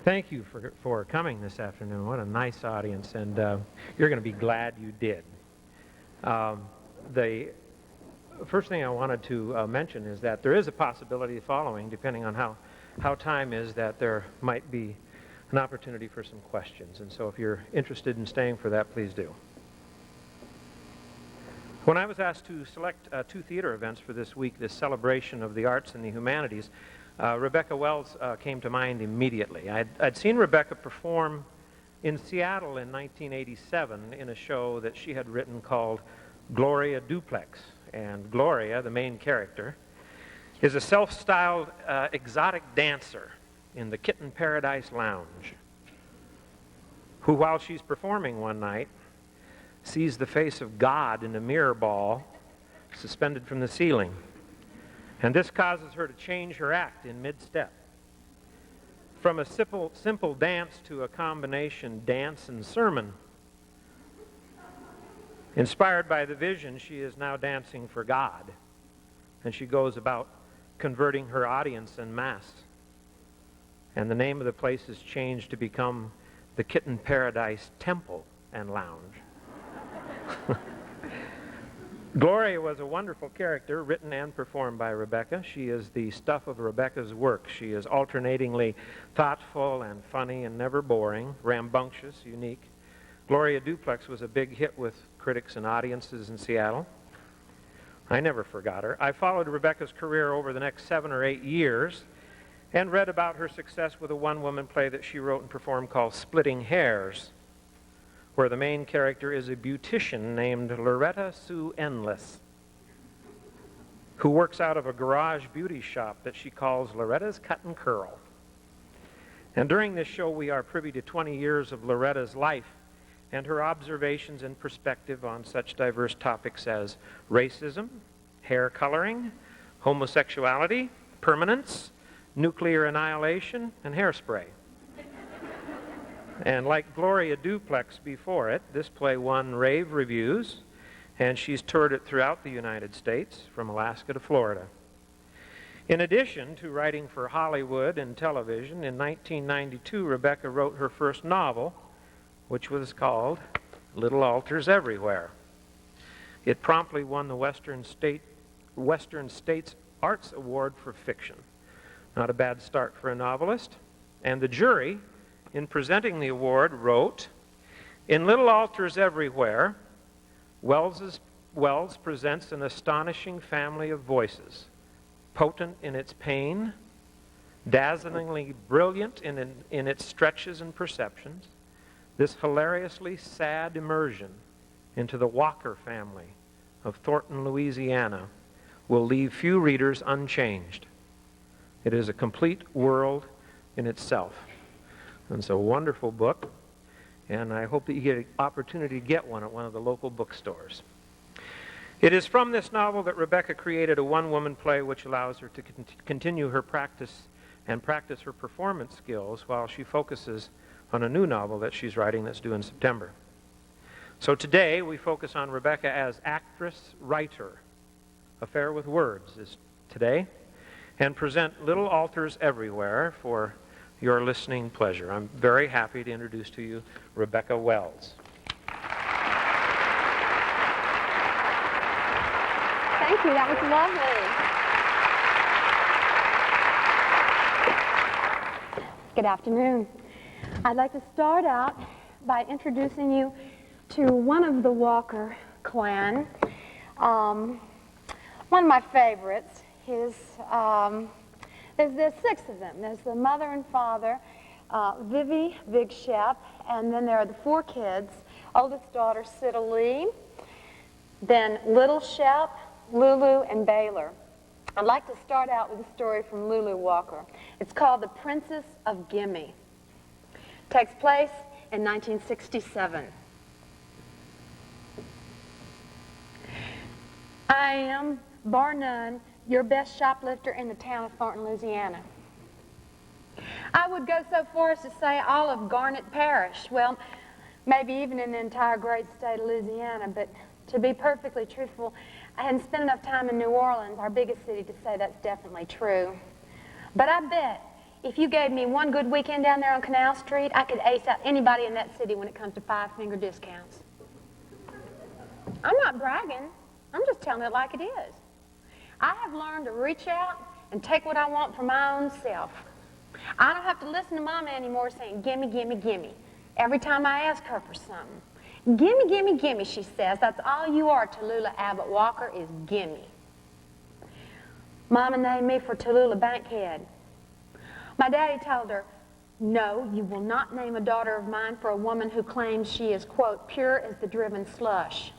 Thank you for coming this afternoon. What a nice audience, and you're going to be glad you did. The first thing I wanted to mention is that there is a possibility following, depending on how time is, that there might be an opportunity for some questions. And so if you're interested in staying for that, please do. When I was asked to select 2 theater events for this week, this celebration of the arts and the humanities, Rebecca Wells came to mind immediately. I'd seen Rebecca perform in Seattle in 1987 in a show that she had written called Gloria Duplex. And Gloria, the main character, is a self-styled exotic dancer in the Kitten Paradise Lounge, who, while she's performing one night, sees the face of God in a mirror ball suspended from the ceiling. And this causes her to change her act in mid-step. From a simple dance to a combination dance and sermon. Inspired by the vision, she is now dancing for God. And she goes about converting her audience en masse. And the name of the place is changed to become the Kitten Paradise Temple and Lounge. Gloria was a wonderful character, written and performed by Rebecca. She is the stuff of Rebecca's work. She is alternatingly thoughtful and funny and never boring, rambunctious, unique. Gloria Duplex was a big hit with critics and audiences in Seattle. I never forgot her. I followed Rebecca's career over the next 7 or 8 years and read about her success with a one-woman play that she wrote and performed called Splitting Hairs, where the main character is a beautician named Loretta Sue Endless, who works out of a garage beauty shop that she calls Loretta's Cut and Curl. And during this show, we are privy to 20 years of Loretta's life and her observations and perspective on such diverse topics as racism, hair coloring, homosexuality, permanence, nuclear annihilation, and hairspray. And like Gloria Duplex before it, this play won rave reviews, and she's toured it throughout the United States, from Alaska to Florida. In addition to writing for Hollywood and television, in 1992, Rebecca wrote her first novel, which was called Little Altars Everywhere. It promptly won the Western States Arts Award for Fiction. Not a bad start for a novelist. And the jury, in presenting the award, wrote, "In Little Altars Everywhere, Wells presents an astonishing family of voices, potent in its pain, dazzlingly brilliant in its stretches and perceptions. This hilariously sad immersion into the Walker family of Thornton, Louisiana, will leave few readers unchanged. It is a complete world in itself." And it's a wonderful book, and I hope that you get an opportunity to get one at one of the local bookstores. It is from this novel that Rebecca created a one-woman play which allows her to continue her practice her performance skills while she focuses on a new novel that she's writing that's due in September. So today we focus on Rebecca as actress-writer. Affair with Words is today, and present Little Altars Everywhere for your listening pleasure. I'm very happy to introduce to you Rebecca Wells. Thank you. That was lovely. Good afternoon. I'd like to start out by introducing you to one of the Walker clan. One of my favorites. There's 6 of them. There's the mother and father, Vivi, Big Shep, and then there are the 4 kids. Oldest daughter, Sita Lee, then Little Shep, Lulu, and Baylor. I'd like to start out with a story from Lulu Walker. It's called The Princess of Gimme. It takes place in 1967. I am, bar none, your best shoplifter in the town of Thornton, Louisiana. I would go so far as to say all of Garnet Parish, well, maybe even in the entire great state of Louisiana, but to be perfectly truthful, I hadn't spent enough time in New Orleans, our biggest city, to say that's definitely true. But I bet if you gave me one good weekend down there on Canal Street, I could ace out anybody in that city when it comes to five-finger discounts. I'm not bragging. I'm just telling it like it is. I have learned to reach out and take what I want for my own self. I don't have to listen to Mama anymore saying, gimme, gimme, gimme, every time I ask her for something. Gimme, gimme, gimme, she says. That's all you are, Tallulah Abbott Walker, is gimme. Mama named me for Tallulah Bankhead. My daddy told her, no, you will not name a daughter of mine for a woman who claims she is, quote, pure as the driven slush.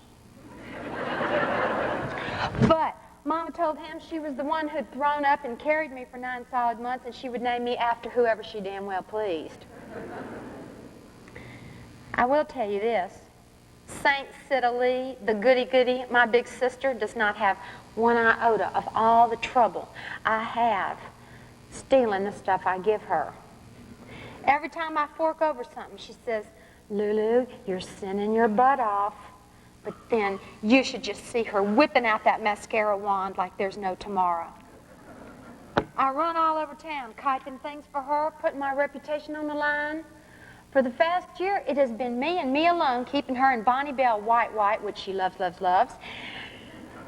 But Mama told him she was the one who'd thrown up and carried me for 9 solid months, and she would name me after whoever she damn well pleased. I will tell you this. Saint Sita Lee, the goody-goody, my big sister, does not have one iota of all the trouble I have stealing the stuff I give her. Every time I fork over something, she says, Lulu, you're sinning your butt off. But then you should just see her whipping out that mascara wand like there's no tomorrow. I run all over town, typing things for her, putting my reputation on the line. For the past year, it has been me and me alone keeping her in Bonnie Bell White, which she loves, loves, loves,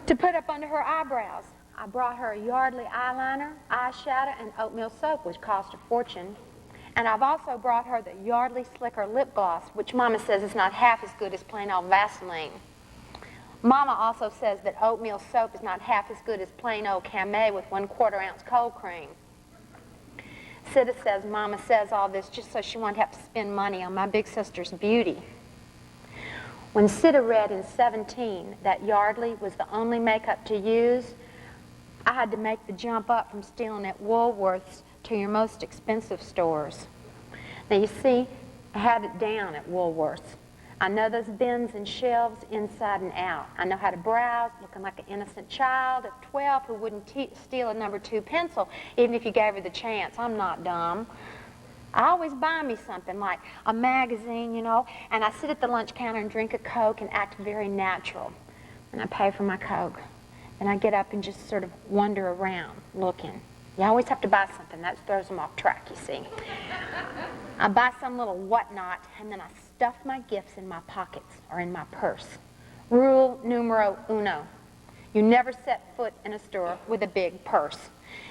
to put up under her eyebrows. I brought her a Yardley eyeliner, eyeshadow, and oatmeal soap, which cost a fortune. And I've also brought her the Yardley Slicker lip gloss, which Mama says is not half as good as plain old Vaseline. Mama also says that oatmeal soap is not half as good as plain old Camay with 1/4 ounce cold cream. Sita says Mama says all this just so she won't have to spend money on my big sister's beauty. When Sita read in 17 that Yardley was the only makeup to use, I had to make the jump up from stealing at Woolworth's to your most expensive stores. Now you see, I had it down at Woolworth's. I know those bins and shelves inside and out. I know how to browse, looking like an innocent child at 12 who wouldn't steal a number 2 pencil, even if you gave her the chance. I'm not dumb. I always buy me something, like a magazine, you know, and I sit at the lunch counter and drink a Coke and act very natural. And I pay for my Coke. And I get up and just sort of wander around, looking. You always have to buy something. That throws them off track, you see. I buy some little whatnot, and then I stuff my gifts in my pockets or in my purse. Rule numero uno. You never set foot in a store with a big purse.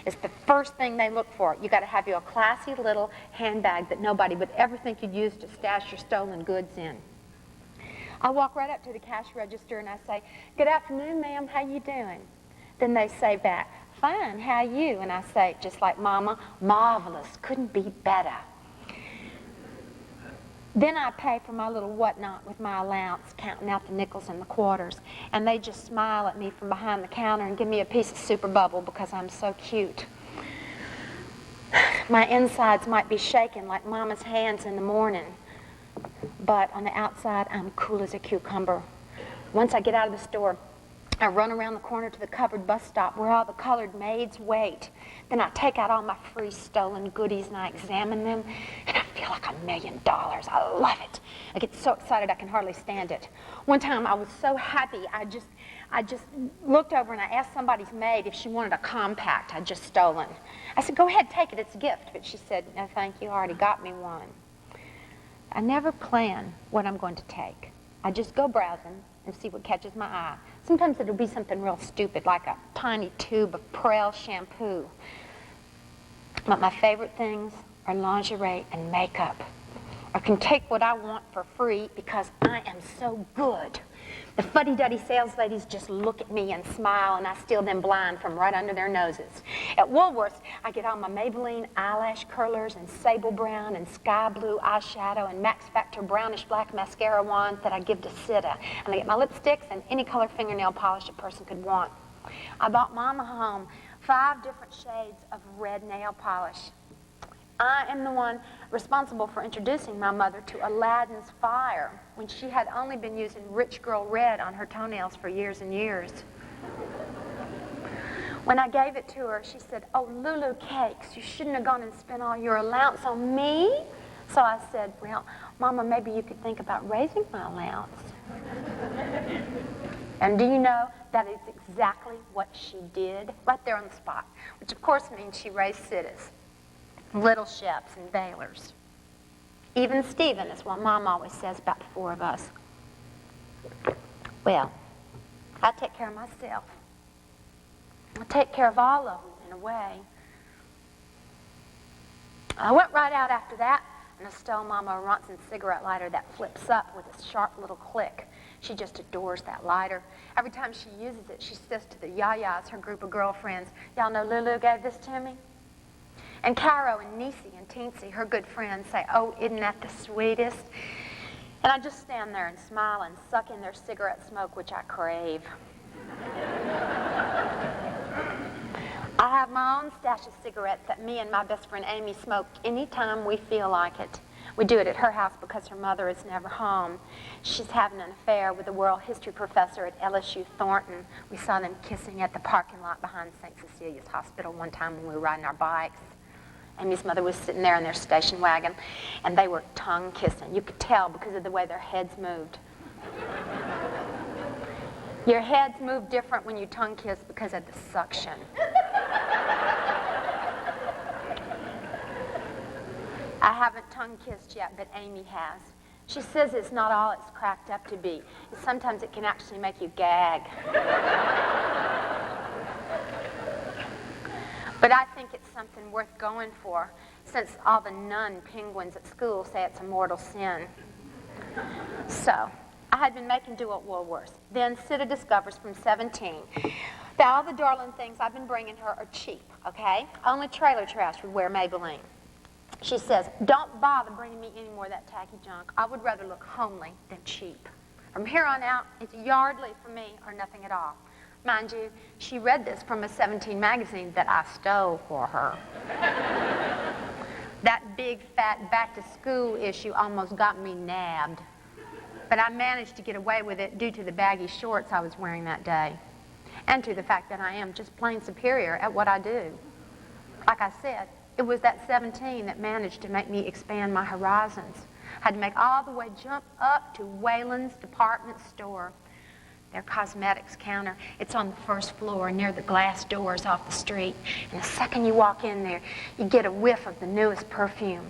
It's the first thing they look for. You got to have you a classy little handbag that nobody would ever think you'd use to stash your stolen goods in. I walk right up to the cash register and I say, good afternoon, ma'am, how you doing? Then they say back, fine, how you? And I say, just like Mama, marvelous, couldn't be better. Then I pay for my little whatnot with my allowance, counting out the nickels and the quarters. And they just smile at me from behind the counter and give me a piece of Super Bubble because I'm so cute. My insides might be shaking like Mama's hands in the morning. But on the outside, I'm cool as a cucumber. Once I get out of the store, I run around the corner to the covered bus stop where all the colored maids wait. Then I take out all my free stolen goodies and I examine them, and I feel like $1 million. I love it. I get so excited I can hardly stand it. One time I was so happy, I just looked over and I asked somebody's maid if she wanted a compact I'd just stolen. I said, go ahead, take it, it's a gift. But she said, no thank you, I already got me one. I never plan what I'm going to take. I just go browsing and see what catches my eye. Sometimes it'll be something real stupid, like a tiny tube of Prel shampoo. But my favorite things are lingerie and makeup. I can take what I want for free because I am so good. The fuddy-duddy sales ladies just look at me and smile, and I steal them blind from right under their noses. At Woolworth's, I get all my Maybelline eyelash curlers and sable brown and sky blue eyeshadow and Max Factor brownish black mascara wand that I give to Sita. And I get my lipsticks and any color fingernail polish a person could want. I bought Mama home 5 different shades of red nail polish. I am the one responsible for introducing my mother to Aladdin's fire when she had only been using Rich Girl Red on her toenails for years and years. When I gave it to her, she said, oh, Lulu cakes, you shouldn't have gone and spent all your allowance on me. So I said, well, Mama, maybe you could think about raising my allowance. And do you know, that is exactly what she did, right there on the spot, which of course means she raised Sita's. Little Sheps and Baylors. Even Stephen is what Mom always says about the four of us. Well, I take care of myself. I take care of all of them in a way. I went right out after that and I stole Mama Ronson's cigarette lighter that flips up with a sharp little click. She just adores that lighter. Every time she uses it, she says to the Yayas, her group of girlfriends, y'all know Lulu gave this to me? And Caro and Niecy and Teensy, her good friends, say, oh, isn't that the sweetest? And I just stand there and smile and suck in their cigarette smoke, which I crave. I have my own stash of cigarettes that me and my best friend Amy smoke anytime we feel like it. We do it at her house because her mother is never home. She's having an affair with a world history professor at LSU Thornton. We saw them kissing at the parking lot behind St. Cecilia's Hospital one time when we were riding our bikes. Amy's mother was sitting there in their station wagon, and they were tongue kissing. You could tell because of the way their heads moved. Your heads move different when you tongue kiss because of the suction. I haven't tongue kissed yet, but Amy has. She says it's not all it's cracked up to be. Sometimes it can actually make you gag. But I think it's something worth going for, since all the nun penguins at school say it's a mortal sin. So, I had been making do at Woolworth's. Then Sita discovers from 17 that all the darling things I've been bringing her are cheap, okay? Only trailer trash would wear Maybelline. She says, don't bother bringing me any more of that tacky junk. I would rather look homely than cheap. From here on out, it's Yardley for me or nothing at all. Mind you, she read this from a 17 magazine that I stole for her. That big, fat back-to-school issue almost got me nabbed. But I managed to get away with it due to the baggy shorts I was wearing that day, and to the fact that I am just plain superior at what I do. Like I said, it was that 17 that managed to make me expand my horizons. I had to make all the way jump up to Whalen's department store. Their cosmetics counter, it's on the first floor near the glass doors off the street. And the second you walk in there, you get a whiff of the newest perfume.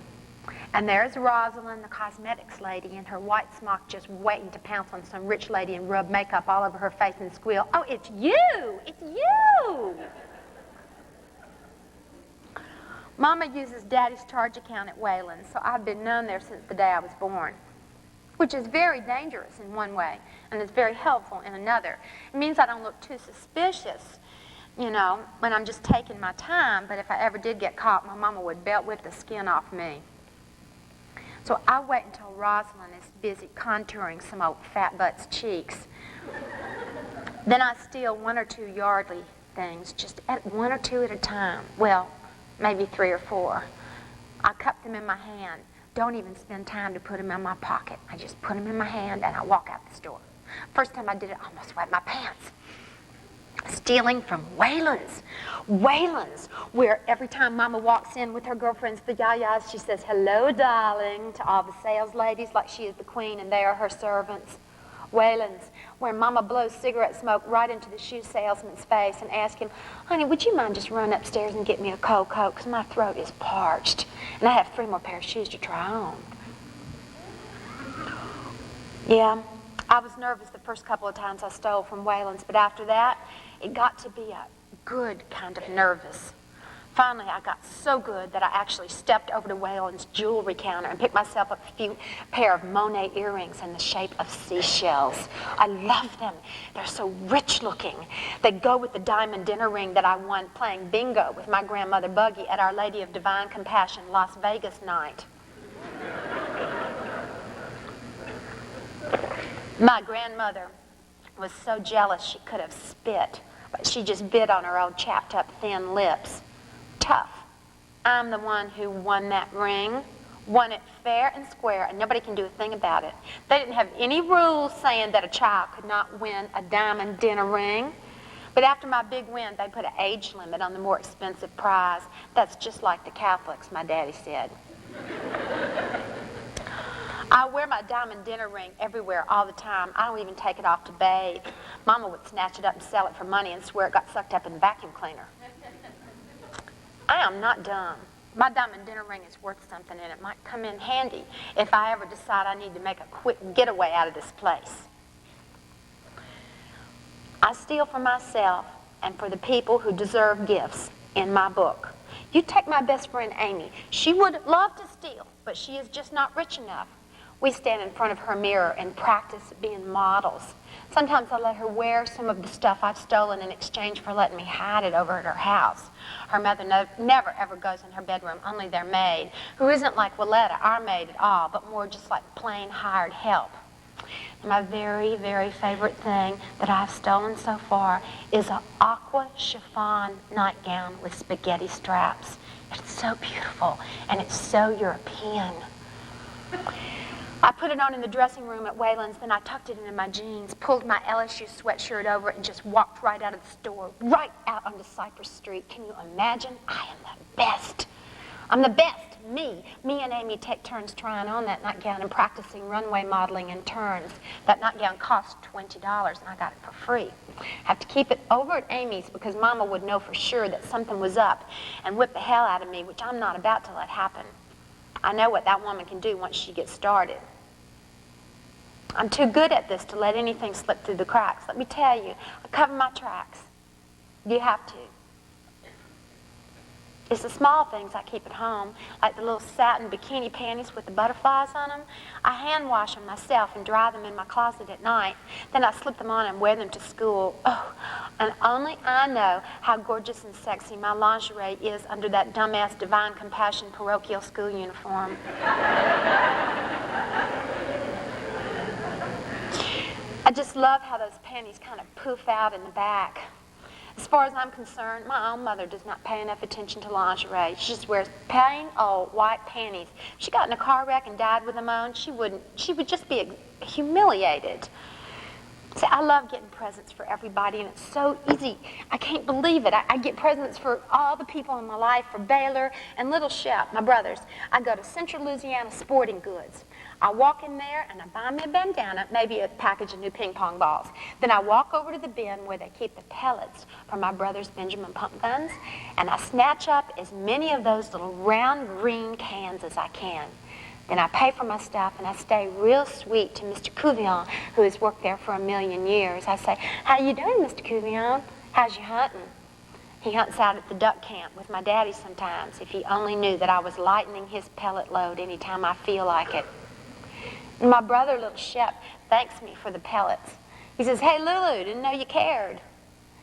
And there's Rosalind, the cosmetics lady, in her white smock just waiting to pounce on some rich lady and rub makeup all over her face and squeal, oh, it's you! It's you! Mama uses Daddy's charge account at Wayland, so I've been known there since the day I was born, which is very dangerous in one way, and it's very helpful in another. It means I don't look too suspicious, you know, when I'm just taking my time, but if I ever did get caught, my mama would belt whip the skin off me. So I wait until Rosalind is busy contouring some old fat butt's cheeks. Then I steal one or two Yardley things, just one or two at a time. Well, maybe 3 or 4. I cup them in my hand. Don't even spend time to put them in my pocket. I just put them in my hand and I walk out the store. First time I did it, I almost wet my pants. Stealing from Whalen's. Whalen's, where every time Mama walks in with her girlfriends, the Yayas, she says, hello, darling, to all the sales ladies like she is the queen and they are her servants. Whalen's, where Mama blows cigarette smoke right into the shoe salesman's face and asks him, honey, would you mind just running upstairs and get me a cold Coke, because my throat is parched, and I have 3 more pair of shoes to try on. Yeah, I was nervous the first couple of times I stole from Whalen's, but after that, it got to be a good kind of nervous. Finally, I got so good that I actually stepped over to Whalen's jewelry counter and picked myself up a few pair of Monet earrings in the shape of seashells. I love them. They're so rich looking. They go with the diamond dinner ring that I won playing bingo with my grandmother Buggy at Our Lady of Divine Compassion Las Vegas night. My grandmother was so jealous she could have spit, but she just bit on her old chapped up thin lips. Tough. I'm the one who won that ring, won it fair and square, and nobody can do a thing about it. They didn't have any rules saying that a child could not win a diamond dinner ring. But after my big win, they put an age limit on the more expensive prize. That's just like the Catholics, my daddy said. I wear my diamond dinner ring everywhere all the time. I don't even take it off to bathe. Mama would snatch it up and sell it for money and swear it got sucked up in the vacuum cleaner. I am not dumb. My diamond dinner ring is worth something, and it might come in handy if I ever decide I need to make a quick getaway out of this place. I steal for myself and for the people who deserve gifts in my book. You take my best friend Amy. She would love to steal, but she is just not rich enough. We stand in front of her mirror and practice being models. Sometimes I let her wear some of the stuff I've stolen in exchange for letting me hide it over at her house. Her mother never ever goes in her bedroom, only their maid, who isn't like Willetta, our maid at all, but more just like plain hired help. And my very, very favorite thing that I've stolen so far is an aqua chiffon nightgown with spaghetti straps. It's so beautiful, and it's so European. I put it on in the dressing room at Wayland's, then I tucked it into my jeans, pulled my LSU sweatshirt over it, and just walked right out of the store, right out onto Cypress Street. Can you imagine? I am the best. I'm the best. Me and Amy take turns trying on that nightgown and practicing runway modeling in turns. That nightgown cost $20, and I got it for free. I have to keep it over at Amy's because Mama would know for sure that something was up and whip the hell out of me, which I'm not about to let happen. I know what that woman can do once she gets started. I'm too good at this to let anything slip through the cracks. Let me tell you, I cover my tracks. You have to. It's the small things I keep at home, like the little satin bikini panties with the butterflies on them. I hand wash them myself and dry them in my closet at night. Then I slip them on and wear them to school. Oh, and only I know how gorgeous and sexy my lingerie is under that dumbass Divine Compassion parochial school uniform. I just love how those panties kind of poof out in the back. As far as I'm concerned, my own mother does not pay enough attention to lingerie. She just wears plain old white panties. If she got in a car wreck and died with them on, she would just be humiliated. See, I love getting presents for everybody, and it's so easy. I can't believe it. I get presents for all the people in my life, for Baylor and Little Shep, my brothers. I go to Central Louisiana Sporting Goods. I walk in there and I buy me a bandana, maybe a package of new ping pong balls. Then I walk over to the bin where they keep the pellets for my brother's Benjamin pump guns, and I snatch up as many of those little round green cans as I can. Then I pay for my stuff, and I stay real sweet to Mr. Couvillon, who has worked there for 1,000,000 years. I say, "How you doing, Mr. Couvillon? How's you hunting?" He hunts out at the duck camp with my daddy sometimes. If he only knew that I was lightening his pellet load anytime I feel like it. And my brother, Little Shep, thanks me for the pellets. He says, "Hey, Lulu, didn't know you cared."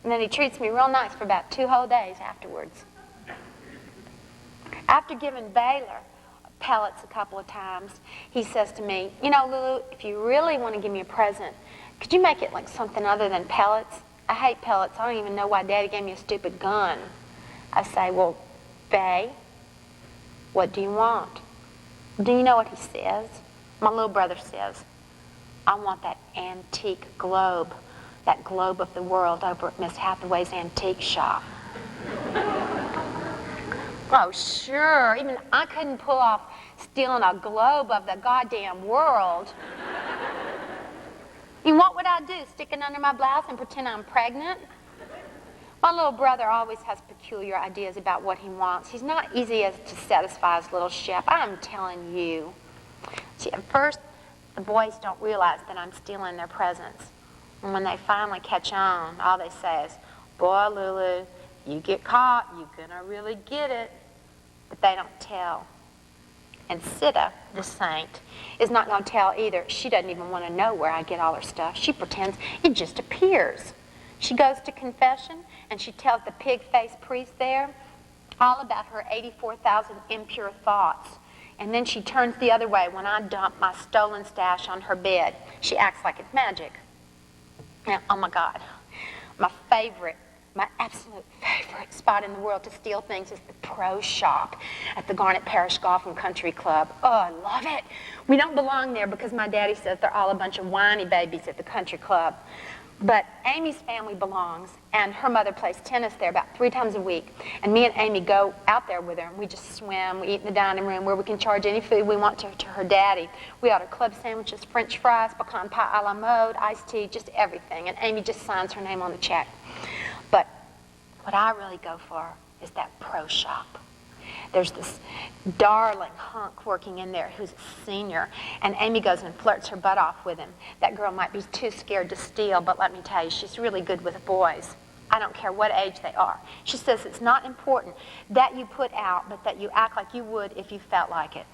And then he treats me real nice for about 2 whole days afterwards. After giving Baylor pellets a couple of times, he says to me, "You know, Lulu, if you really want to give me a present, could you make it like something other than pellets? I hate pellets. I don't even know why Daddy gave me a stupid gun." I say, "Well, Bay, what do you want?" Do you know what he says? My little brother says, "I want that antique globe, that globe of the world over at Miss Hathaway's antique shop." Oh, sure. Even I couldn't pull off stealing a globe of the goddamn world. And what would I do? Stick it under my blouse and pretend I'm pregnant? My little brother always has peculiar ideas about what he wants. He's not easy to satisfy his Little Shep. I'm telling you. See, at first, the boys don't realize that I'm stealing their presents. And when they finally catch on, all they say is, "Boy, Lulu, you get caught, you're gonna really get it." But they don't tell. And Sita, the saint, is not going to tell either. She doesn't even want to know where I get all her stuff. She pretends it just appears. She goes to confession, and she tells the pig-faced priest there all about her 84,000 impure thoughts. And then she turns the other way when I dump my stolen stash on her bed. She acts like it's magic. Now, oh my God, my absolute favorite spot in the world to steal things is the pro shop at the Garnet Parish Golf and Country Club. Oh, I love it. We don't belong there because my daddy says they're all a bunch of whiny babies at the country club. But Amy's family belongs, and her mother plays tennis there about 3 times a week. And me and Amy go out there with her, and we just swim. We eat in the dining room where we can charge any food we want to her daddy. We order club sandwiches, French fries, pecan pie a la mode, iced tea, just everything. And Amy just signs her name on the check. But what I really go for is that pro shop. there's this darling hunk working in there who's a senior, and Amy goes and flirts her butt off with him. That girl might be too scared to steal, but let me tell you, she's really good with boys. I don't care what age they are. She says it's not important that you put out, but that you act like you would if you felt like it.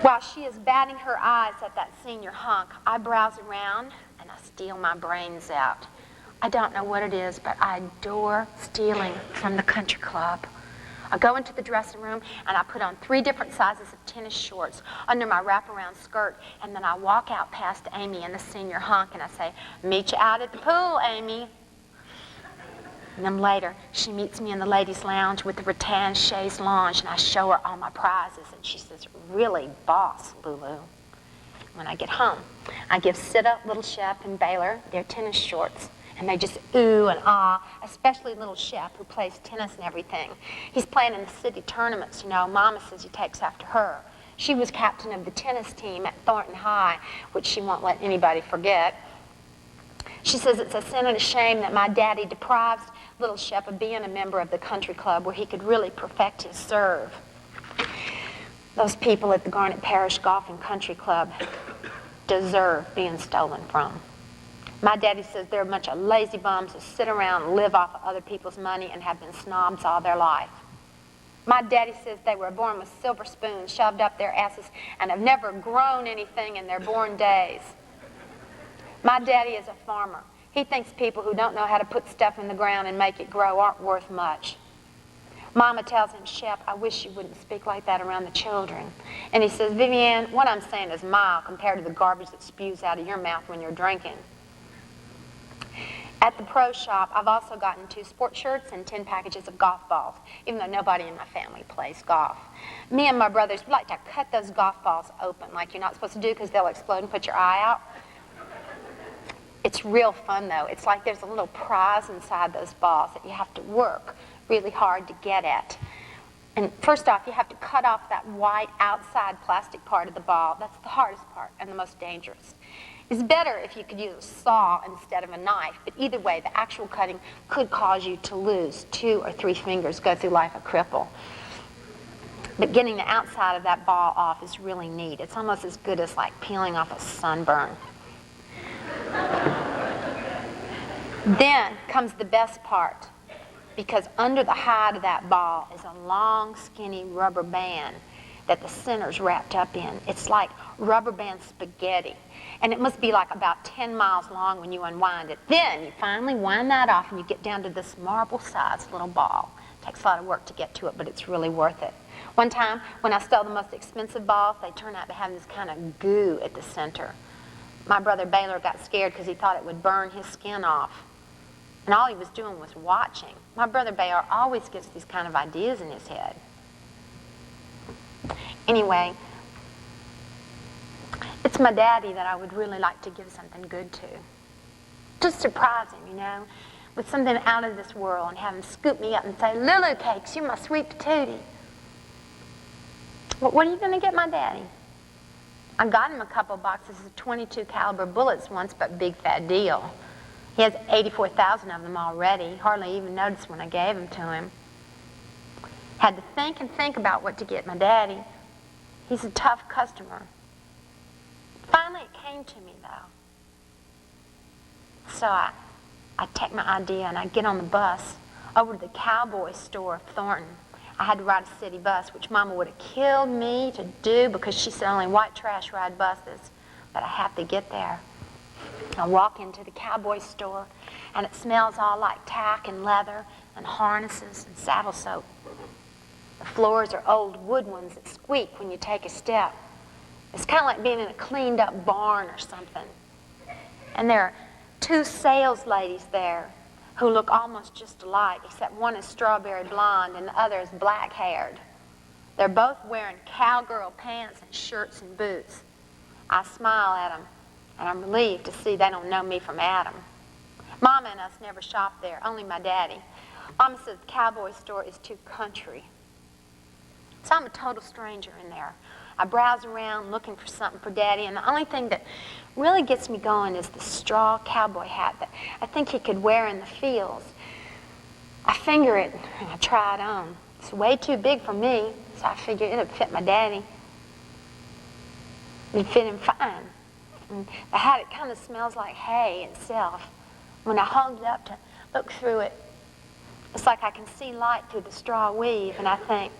While she is batting her eyes at that senior hunk, I browse around and I steal my brains out. I don't know what it is, but I adore stealing from the country club. I go into the dressing room and I put on 3 different sizes of tennis shorts under my wraparound skirt, and then I walk out past Amy and the senior hunk and I say, "Meet you out at the pool, Amy." And then later, she meets me in the ladies' lounge with the rattan chaise lounge, and I show her all my prizes, and she says, "Really boss, Lulu." When I get home, I give Sita, Little Shep, and Baylor their tennis shorts, and they just ooh and ah, especially Little Shep, who plays tennis and everything. He's playing in the city tournaments, you know. Mama says he takes after her. She was captain of the tennis team at Thornton High, which she won't let anybody forget. She says it's a sin and a shame that my daddy deprives Little Shep of being a member of the country club where he could really perfect his serve. Those people at the Garnet Parish Golf and Country Club deserve being stolen from. My daddy says they're a bunch of lazy bums who sit around and live off of other people's money and have been snobs all their life. My daddy says they were born with silver spoons shoved up their asses and have never grown anything in their born days. My daddy is a farmer. He thinks people who don't know how to put stuff in the ground and make it grow aren't worth much. Mama tells him, "Shep, I wish you wouldn't speak like that around the children." And he says, "Vivian, what I'm saying is mild compared to the garbage that spews out of your mouth when you're drinking." At the pro shop, I've also gotten 2 sports shirts and 10 packages of golf balls, even though nobody in my family plays golf. Me and my brothers, we like to cut those golf balls open like you're not supposed to do because they'll explode and put your eye out. It's real fun, though. It's like there's a little prize inside those balls that you have to work really hard to get at. And first off, you have to cut off that white outside plastic part of the ball. That's the hardest part and the most dangerous. It's better if you could use a saw instead of a knife, but either way, the actual cutting could cause you to lose 2 or 3 fingers, go through life a cripple. But getting the outside of that ball off is really neat. It's almost as good as like peeling off a sunburn. Then comes the best part, because under the hide of that ball is a long, skinny rubber band that the center's wrapped up in. It's like rubber band spaghetti, and it must be like about 10 miles long when you unwind it. Then you finally wind that off and you get down to this marble-sized little ball. It takes a lot of work to get to it, but it's really worth it. One time, when I stole the most expensive balls, they turned out to have this kind of goo at the center. My brother Baylor got scared because he thought it would burn his skin off. And all he was doing was watching. My brother Baylor always gets these kind of ideas in his head. Anyway, it's my daddy that I would really like to give something good to. Just surprise him, you know, with something out of this world and have him scoop me up and say, "Lulu Cakes, you're my sweet patootie." Well, what are you going to get my daddy? I got him a couple boxes of .22 caliber bullets once, but big fat deal. He has 84,000 of them already. Hardly even noticed when I gave them to him. Had to think and think about what to get my daddy. He's a tough customer. Finally, it came to me, though. So I take my idea and I get on the bus over to the cowboy store of Thornton. I had to ride a city bus, which Mama would have killed me to do because she said only white trash ride buses. But I have to get there. I walk into the cowboy store, and it smells all like tack and leather and harnesses and saddle soap. The floors are old wood ones that squeak when you take a step. It's kind of like being in a cleaned-up barn or something. And there are 2 sales ladies there who look almost just alike, except one is strawberry blonde and the other is black-haired. They're both wearing cowgirl pants and shirts and boots. I smile at them, and I'm relieved to see they don't know me from Adam. Mama and us never shop there, only my daddy. Mama says the cowboy store is too country. So I'm a total stranger in there. I browse around looking for something for Daddy, and the only thing that really gets me going is the straw cowboy hat that I think he could wear in the fields. finger it, and I try it on. It's way too big for me, so I figured it would fit my daddy. It'd fit him fine. And the hat, it kind of smells like hay itself. When I hold it up to look through it, it's like I can see light through the straw weave, and I think,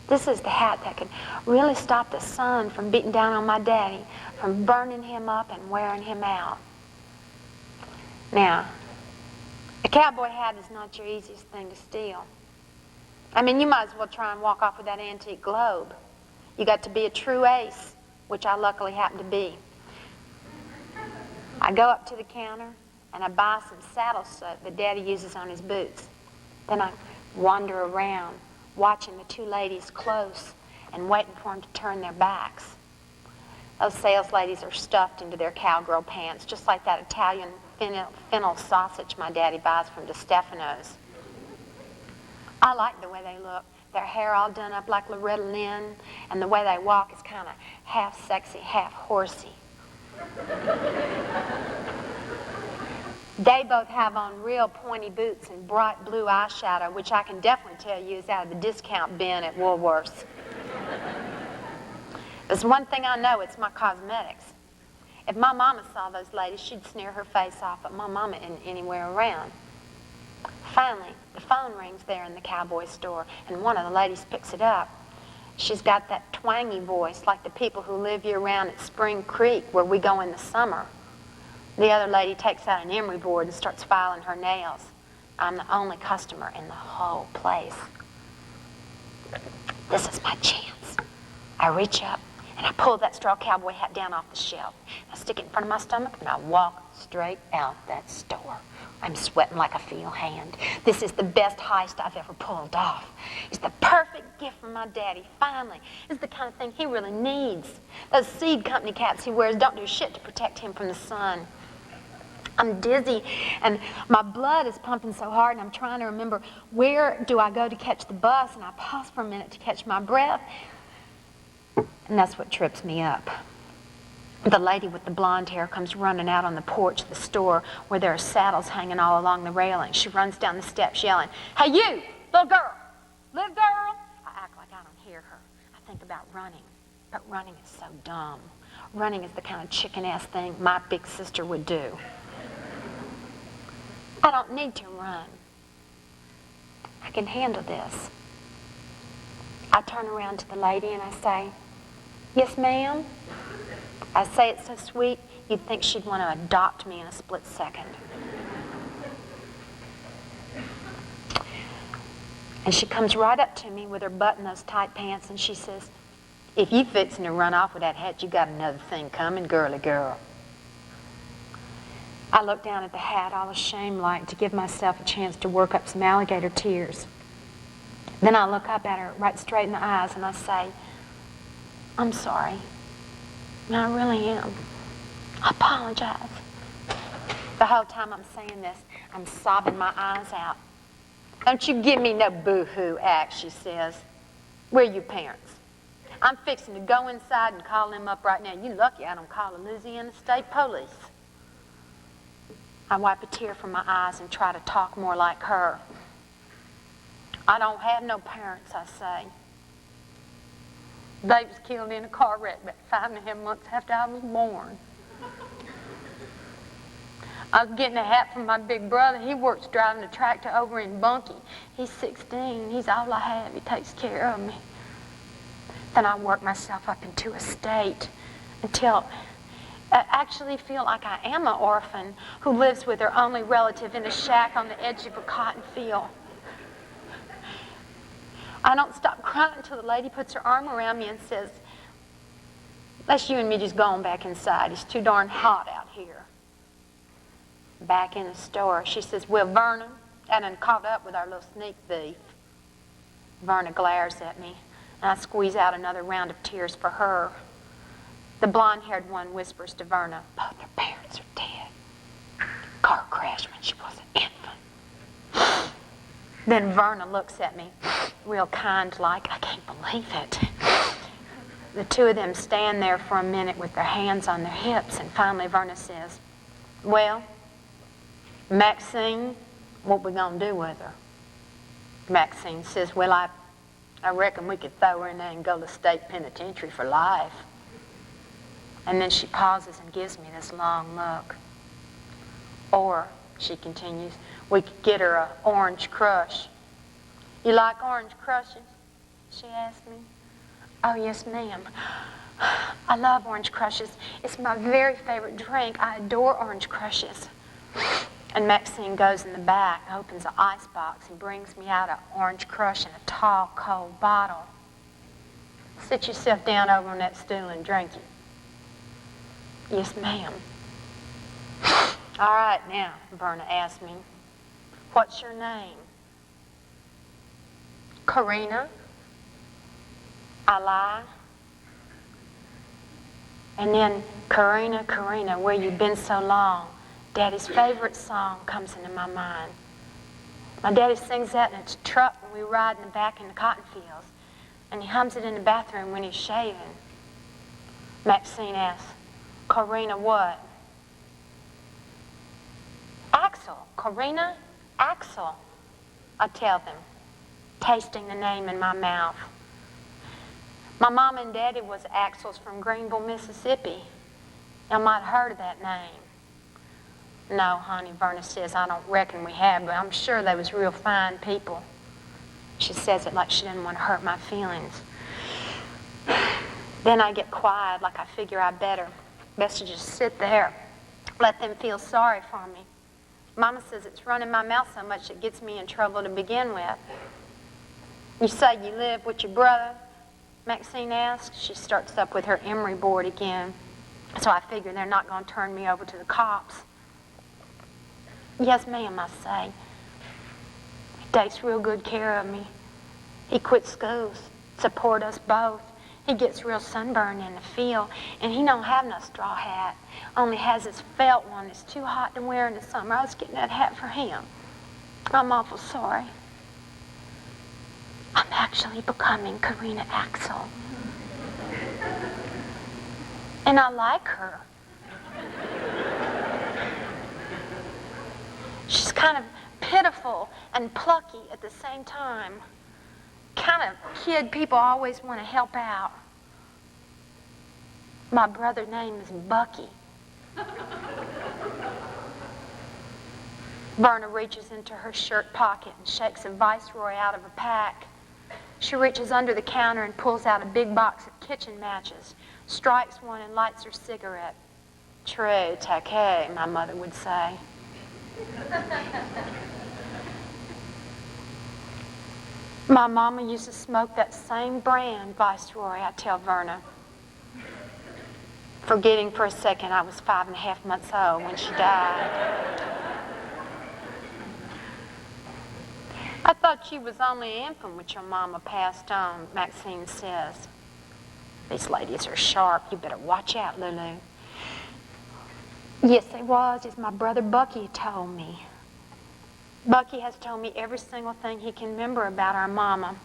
this is the hat that could really stop the sun from beating down on my daddy, from burning him up and wearing him out. Now, a cowboy hat is not your easiest thing to steal. I mean, you might as well try and walk off with that antique globe. You got to be a true ace, which I luckily happen to be. I go up to the counter and I buy some saddle soap that Daddy uses on his boots. Then I wander around, watching the two ladies close and waiting for them to turn their backs. Those sales ladies are stuffed into their cowgirl pants, just like that Italian fennel sausage my daddy buys from DeStefano's. I like the way they look. Their hair all done up like Loretta Lynn, and the way they walk is kind of half sexy, half horsey. They both have on real pointy boots and bright blue eyeshadow, which I can definitely tell you is out of the discount bin at Woolworth's. There's one thing I know, it's my cosmetics. If my mama saw those ladies, she'd sneer her face off, but my mama isn't anywhere around. Finally, the phone rings there in the cowboy store, and one of the ladies picks it up. She's got that twangy voice like the people who live year-round at Spring Creek where we go in the summer. The other lady takes out an emery board and starts filing her nails. I'm the only customer in the whole place. This is my chance. I reach up and I pull that straw cowboy hat down off the shelf. I stick it in front of my stomach and I walk straight out that store. I'm sweating like a field hand. This is the best heist I've ever pulled off. It's the perfect gift from my daddy, finally. It's the kind of thing he really needs. Those seed company caps he wears don't do shit to protect him from the sun. I'm dizzy, and my blood is pumping so hard, and I'm trying to remember where do I go to catch the bus, and I pause for a minute to catch my breath, and that's what trips me up. The lady with the blonde hair comes running out on the porch of the store where there are saddles hanging all along the railing. She runs down the steps yelling, "Hey you, little girl, little girl!" I act like I don't hear her. I think about running, but running is so dumb. Running is the kind of chicken-ass thing my big sister would do. I don't need to run. I can handle this. I turn around to the lady and I say, "Yes, ma'am?" I say it so sweet, you'd think she'd want to adopt me in a split second. And she comes right up to me with her butt in those tight pants and she says, "If you fixing to run off with that hat, you got another thing coming, girly girl." I look down at the hat, all ashamed-like, to give myself a chance to work up some alligator tears. Then I look up at her right straight in the eyes and I say, "I'm sorry. I really am. I apologize." The whole time I'm saying this, I'm sobbing my eyes out. "Don't you give me no boo-hoo act," she says. "Where are your parents? I'm fixing to go inside and call them up right now. You lucky I don't call the Louisiana State Police." I wipe a tear from my eyes and try to talk more like her. "I don't have no parents," I say. "They was killed in a car wreck about 5.5 months after I was born. I was getting a hat from my big brother. He works driving a tractor over in Bunkie. He's 16. He's all I have. He takes care of me." Then I work myself up into a state until I actually feel like I am an orphan who lives with her only relative in a shack on the edge of a cotton field. I don't stop crying until the lady puts her arm around me and says, "Let's you and me just go on back inside. It's too darn hot out here." Back in the store, she says, "Well, Verna, that done caught up with our little sneak thief." Verna glares at me, and I squeeze out another round of tears for her. The blonde-haired one whispers to Verna, "Both her parents are dead. Car crash when she was an infant." Then Verna looks at me, real kind like, "I can't believe it." The two of them stand there for a minute with their hands on their hips, and finally Verna says, "Well, Maxine, what we gonna do with her?" Maxine says, well, I reckon we could throw her in there and go to state penitentiary for life. And then she pauses and gives me this long look. Or, she continues, we could get her an orange crush. You like orange crushes? She asked me. Oh, yes, ma'am. I love orange crushes. It's my very favorite drink. I adore orange crushes. And Maxine goes in the back, opens an ice box, and brings me out an orange crush in a tall, cold bottle. Sit yourself down over on that stool and drink it. Yes, ma'am. All right, now, Verna asked me, what's your name? Karina. I lie. And then, Karina, Karina, where you been so long? Daddy's favorite song comes into my mind. My daddy sings that in his truck when we ride in the back in the cotton fields. And he hums it in the bathroom when he's shaving. Maxine asks, Karina what? Axel. Karina? Axel. I tell them, tasting the name in my mouth. My mom and daddy was Axels from Greenville, Mississippi. You might have heard of that name. No, honey, Verna says, I don't reckon we have, but I'm sure they was real fine people. She says it like she didn't want to hurt my feelings. Then I get quiet, like I figure I best to just sit there, let them feel sorry for me. Mama says it's running my mouth so much it gets me in trouble to begin with. You say you live with your brother? Maxine asks. She starts up with her emery board again. So I figure they're not going to turn me over to the cops. Yes, ma'am, I say. He takes real good care of me. He quit school, support us both. He gets real sunburned in the field, and he don't have no straw hat. Only has his felt one that's too hot to wear in the summer. I was getting that hat for him. I'm awful sorry. I'm actually becoming Karina Axel. And I like her. She's kind of pitiful and plucky at the same time. Kind of kid people always want to help out. My brother's name is Bucky. Verna reaches into her shirt pocket and shakes a Viceroy out of a pack. She reaches under the counter and pulls out a big box of kitchen matches, strikes one and lights her cigarette. True, taquet, my mother would say. My mama used to smoke that same brand, Viceroy, I tell Verna. Forgetting for a second I was 5.5 months old when she died. I thought you was only an infant when your mama passed on, Maxine says. These ladies are sharp. You better watch out, Lulu. Yes, they was, as my brother Bucky told me. Bucky has told me every single thing he can remember about our mama,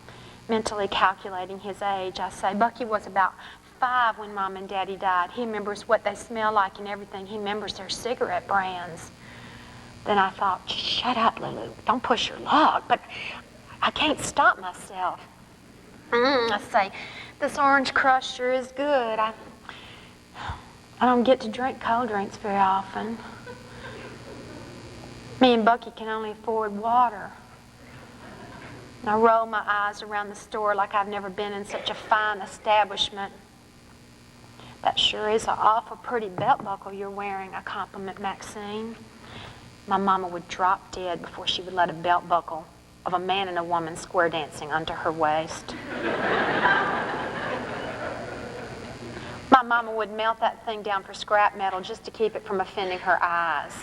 mentally calculating his age. I say, Bucky was about 5 when Mom and Daddy died. He remembers what they smell like and everything. He remembers their cigarette brands. Then I thought, shut up, Lulu. Don't push your luck. But I can't stop myself. I say, this orange crush sure is good. I don't get to drink cold drinks very often. Me and Bucky can only afford water. And I roll my eyes around the store like I've never been in such a fine establishment. That sure is an awful pretty belt buckle you're wearing, I compliment Maxine. My mama would drop dead before she would let a belt buckle of a man and a woman square dancing under her waist. My mama would melt that thing down for scrap metal just to keep it from offending her eyes.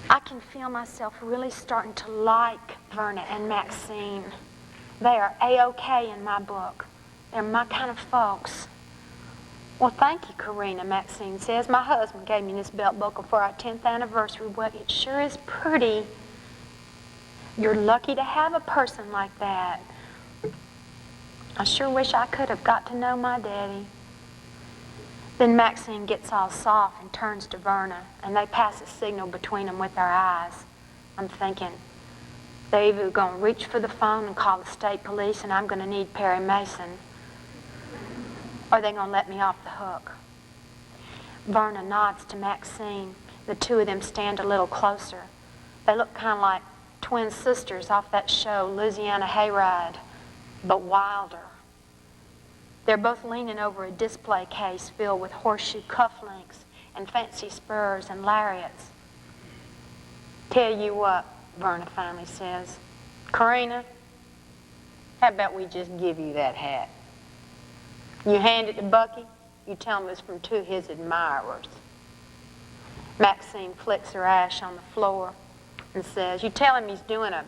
I can feel myself really starting to like Verna and Maxine. They are A-OK in my book. They're my kind of folks. Well, thank you, Karina, Maxine says. My husband gave me this belt buckle for our 10th anniversary. Well, it sure is pretty. You're lucky to have a person like that. I sure wish I could have got to know my daddy. Then Maxine gets all soft and turns to Verna, and they pass a signal between them with their eyes. I'm thinking, they're either going to reach for the phone and call the state police and I'm going to need Perry Mason, or they're going to let me off the hook. Verna nods to Maxine. The two of them stand a little closer. They look kind of like twin sisters off that show, Louisiana Hayride, but wilder. They're both leaning over a display case filled with horseshoe cufflinks and fancy spurs and lariats. Tell you what, Verna finally says, Karina, how about we just give you that hat? You hand it to Bucky, you tell him it's from two of his admirers. Maxine flicks her ash on the floor and says, you tell him he's doing a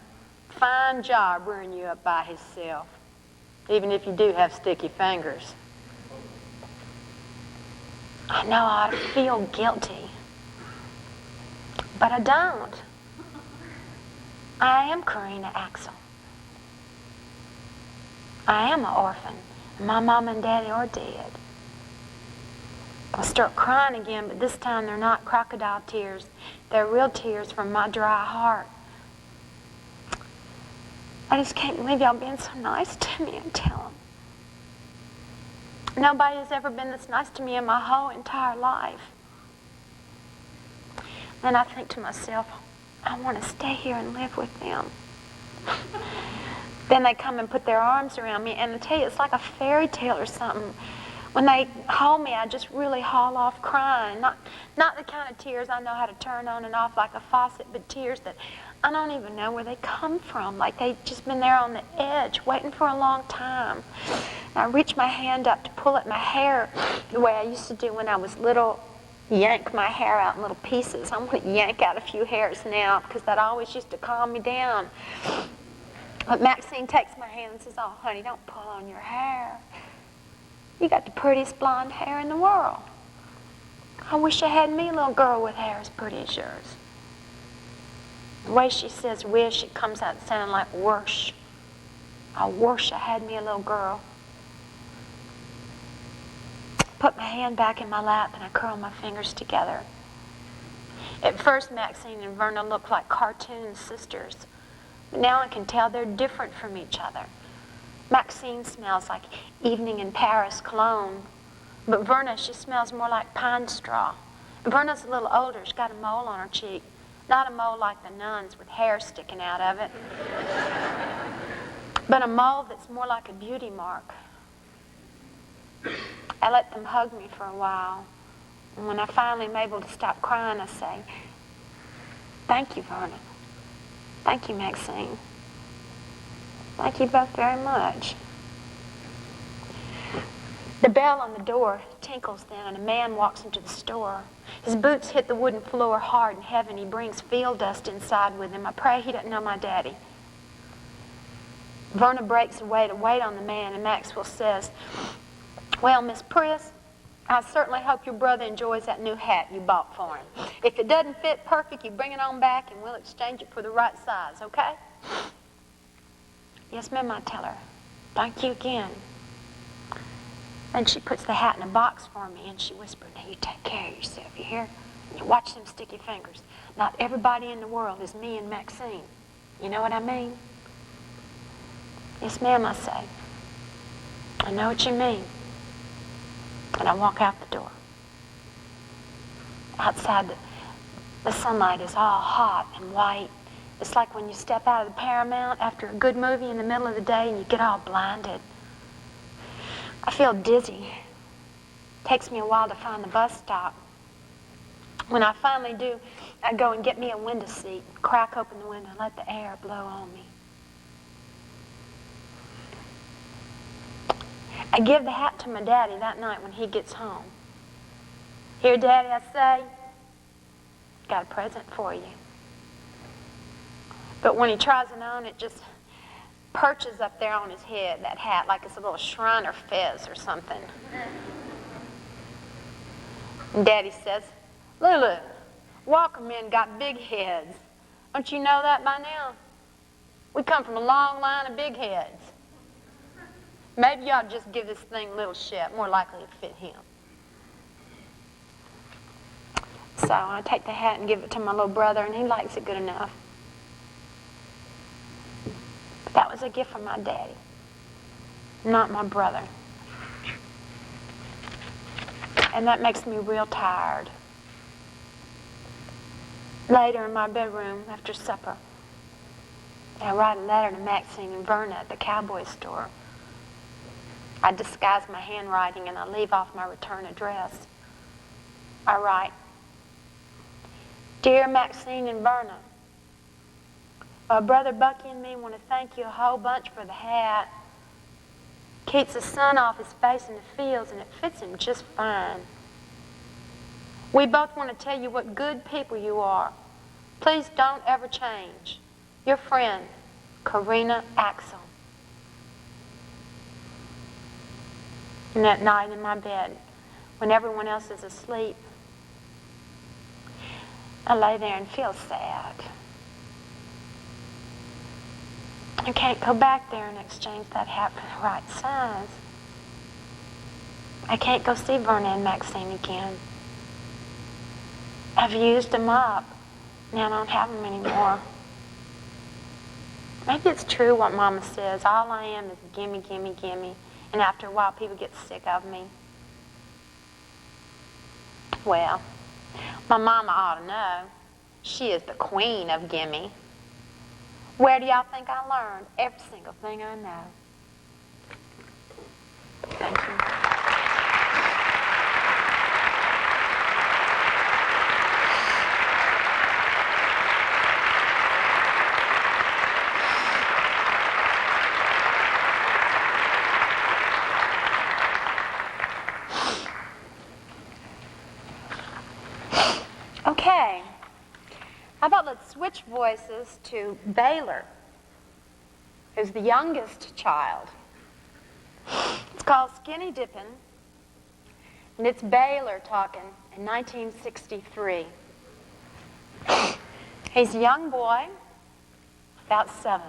fine job rearing you up by himself, even if you do have sticky fingers. I know I ought to feel guilty, but I don't. I am Karina Axel. I am an orphan, and my mom and daddy are dead. I start crying again, but this time they're not crocodile tears. They're real tears from my dry heart. I just can't believe y'all being so nice to me and tell them. Nobody has ever been this nice to me in my whole entire life. Then I think to myself, I want to stay here and live with them. Then they come and put their arms around me, and I tell you, it's like a fairy tale or something. When they hold me, I just really haul off crying. Not the kind of tears I know how to turn on and off like a faucet, but tears that I don't even know where they come from. Like they've just been there on the edge, waiting for a long time. And I reach my hand up to pull at my hair the way I used to do when I was little. Yank my hair out in little pieces. I'm going to yank out a few hairs now because that always used to calm me down. But Maxine takes my hand and says, oh, honey, don't pull on your hair. You got the prettiest blonde hair in the world. I wish I had me a little girl with hair as pretty as yours. The way she says wish, it comes out sounding like worsh. I wish I had me a little girl. Put my hand back in my lap and I curl my fingers together. At first, Maxine and Verna looked like cartoon sisters. But now I can tell they're different from each other. Maxine smells like evening in Paris cologne, but Verna, she smells more like pine straw. Verna's a little older. She's got a mole on her cheek. Not a mole like the nuns with hair sticking out of it, but a mole that's more like a beauty mark. I let them hug me for a while, and when I finally am able to stop crying, I say, thank you, Verna. Thank you, Maxine. Thank you both very much. The bell on the door tinkles then, and a man walks into the store. His boots hit the wooden floor hard and heavy, and he brings field dust inside with him. I pray he doesn't know my daddy. Verna breaks away to wait on the man, and Maxwell says, well, Miss Priss, I certainly hope your brother enjoys that new hat you bought for him. If it doesn't fit perfect, you bring it on back and we'll exchange it for the right size, okay? Yes, ma'am, I tell her. Thank you again. Then she puts the hat in a box for me and she whispers, now you take care of yourself, you hear? And you watch them sticky fingers. Not everybody in the world is me and Maxine. You know what I mean? Yes, ma'am, I say. I know what you mean. And I walk out the door. Outside, the sunlight is all hot and white. It's like when you step out of the Paramount after a good movie in the middle of the day and you get all blinded. I feel dizzy. It takes me a while to find the bus stop. When I finally do, I go and get me a window seat, crack open the window, and let the air blow on me. I give the hat to my daddy that night when he gets home. Here, Daddy, I say, got a present for you. But when he tries it on, it just perches up there on his head, that hat, like it's a little Shriner fez or something. And Daddy says, Lulu, Walker men got big heads. Don't you know that by now? We come from a long line of big heads. Maybe you ought to just give this thing a little ship, more likely to fit him. So I take the hat and give it to my little brother, and he likes it good enough. was a gift from my daddy, not my brother. And that makes me real tired. Later in my bedroom, after supper, I write a letter to Maxine and Verna at the cowboy store. I disguise my handwriting and I leave off my return address. I write, Dear Maxine and Verna, Brother Bucky and me want to thank you a whole bunch for the hat. Keeps the sun off his face in the fields and it fits him just fine. We both want to tell you what good people you are. Please don't ever change. Your friend, Karina Axel. And that night in my bed, when everyone else is asleep, I lay there and feel sad. I can't go back there and exchange that hat for the right size. I can't go see Verna and Maxine again. I've used them up. Now I don't have them anymore. Maybe it's true what Mama says. All I am is gimme, gimme, gimme. And after a while, people get sick of me. Well, my mama ought to know. She is the queen of gimme. Where do y'all think I learned every single thing I know? Thank you. Okay, how about let's switch voices to Baylor, who's the youngest child. It's called Skinny Dippin', and it's Baylor talking in 1963. He's a young boy, about 7.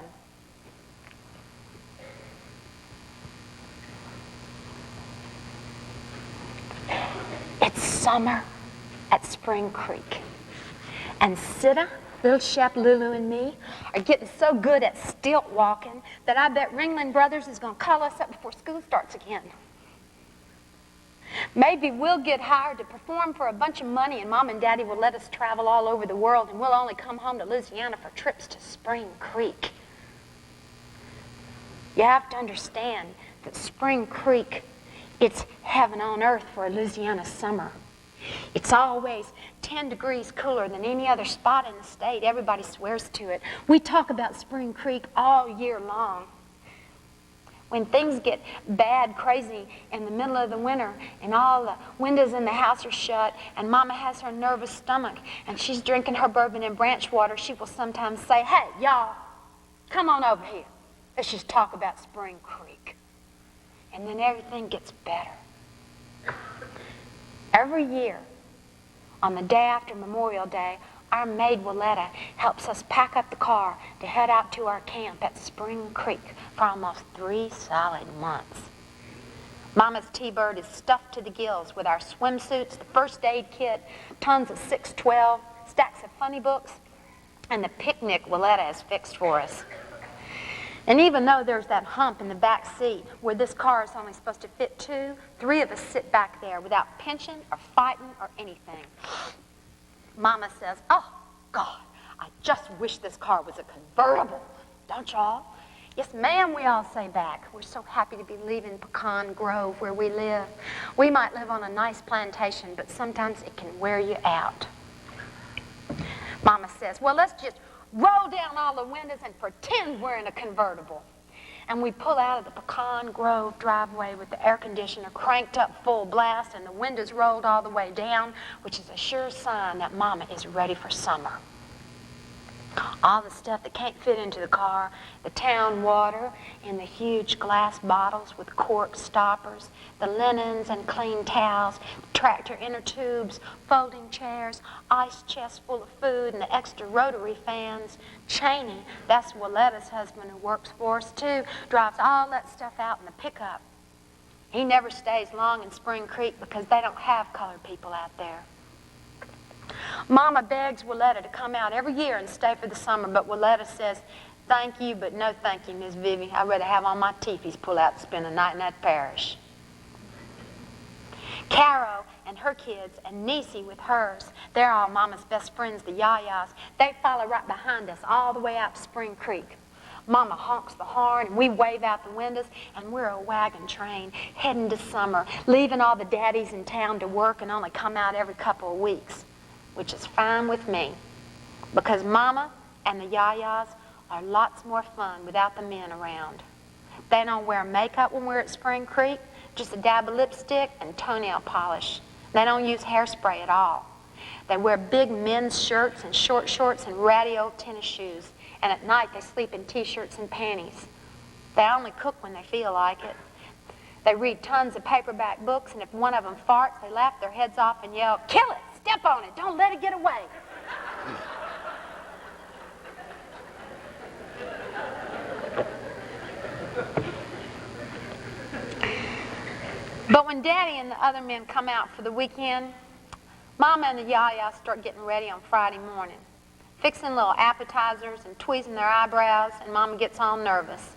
It's summer at Spring Creek. And Sita, little Shep, Lulu, and me are getting so good at stilt walking that I bet Ringling Brothers is going to call us up before school starts again. Maybe we'll get hired to perform for a bunch of money and Mom and Daddy will let us travel all over the world and we'll only come home to Louisiana for trips to Spring Creek. You have to understand that Spring Creek, it's heaven on earth for a Louisiana summer. It's always 10 degrees cooler than any other spot in the state. Everybody swears to it. We talk about Spring Creek all year long. When things get bad, crazy in the middle of the winter and all the windows in the house are shut and Mama has her nervous stomach and she's drinking her bourbon and branch water, she will sometimes say, hey, y'all, come on over here. Let's just talk about Spring Creek. And then everything gets better. Every year, on the day after Memorial Day, our maid Willetta helps us pack up the car to head out to our camp at Spring Creek for almost 3 solid months. Mama's T-Bird is stuffed to the gills with our swimsuits, the first aid kit, tons of 612, stacks of funny books, and the picnic Willetta has fixed for us. And even though there's that hump in the back seat where this car is only supposed to fit 2, 3 of us sit back there without pinching or fighting or anything. Mama says, oh, God, I just wish this car was a convertible. Don't y'all? Yes, ma'am, we all say back. We're so happy to be leaving Pecan Grove where we live. We might live on a nice plantation, but sometimes it can wear you out. Mama says, well, let's just roll down all the windows and pretend we're in a convertible. And we pull out of the Pecan Grove driveway with the air conditioner cranked up full blast and the windows rolled all the way down, which is a sure sign that Mama is ready for summer. All the stuff that can't fit into the car, the town water in the huge glass bottles with cork stoppers, the linens and clean towels, the tractor inner tubes, folding chairs, ice chests full of food, and the extra rotary fans. Cheney, that's Willetta's husband who works for us too, drives all that stuff out in the pickup. He never stays long in Spring Creek because they don't have colored people out there. Mama begs Willetta to come out every year and stay for the summer, but Willetta says, Thank you, but no thank you, Miss Vivi. I'd rather have all my teepees pull out and spend a night in that parish. Caro and her kids and Niecy with hers, they're all Mama's best friends, the Yayas. They follow right behind us all the way out to Spring Creek. Mama honks the horn and we wave out the windows, and we're a wagon train heading to summer, leaving all the daddies in town to work and only come out every couple of weeks, which is fine with me because Mama and the Yayas are lots more fun without the men around. They don't wear makeup when we're at Spring Creek, just a dab of lipstick and toenail polish. They don't use hairspray at all. They wear big men's shirts and short shorts and ratty old tennis shoes. And at night they sleep in t-shirts and panties. They only cook when they feel like it. They read tons of paperback books, and if one of them farts, they laugh their heads off and yell, "Kill it! Step on it! Don't let it get away!" But when Daddy and the other men come out for the weekend, Mama and the Yayas start getting ready on Friday morning, fixing little appetizers and tweezing their eyebrows, and Mama gets all nervous.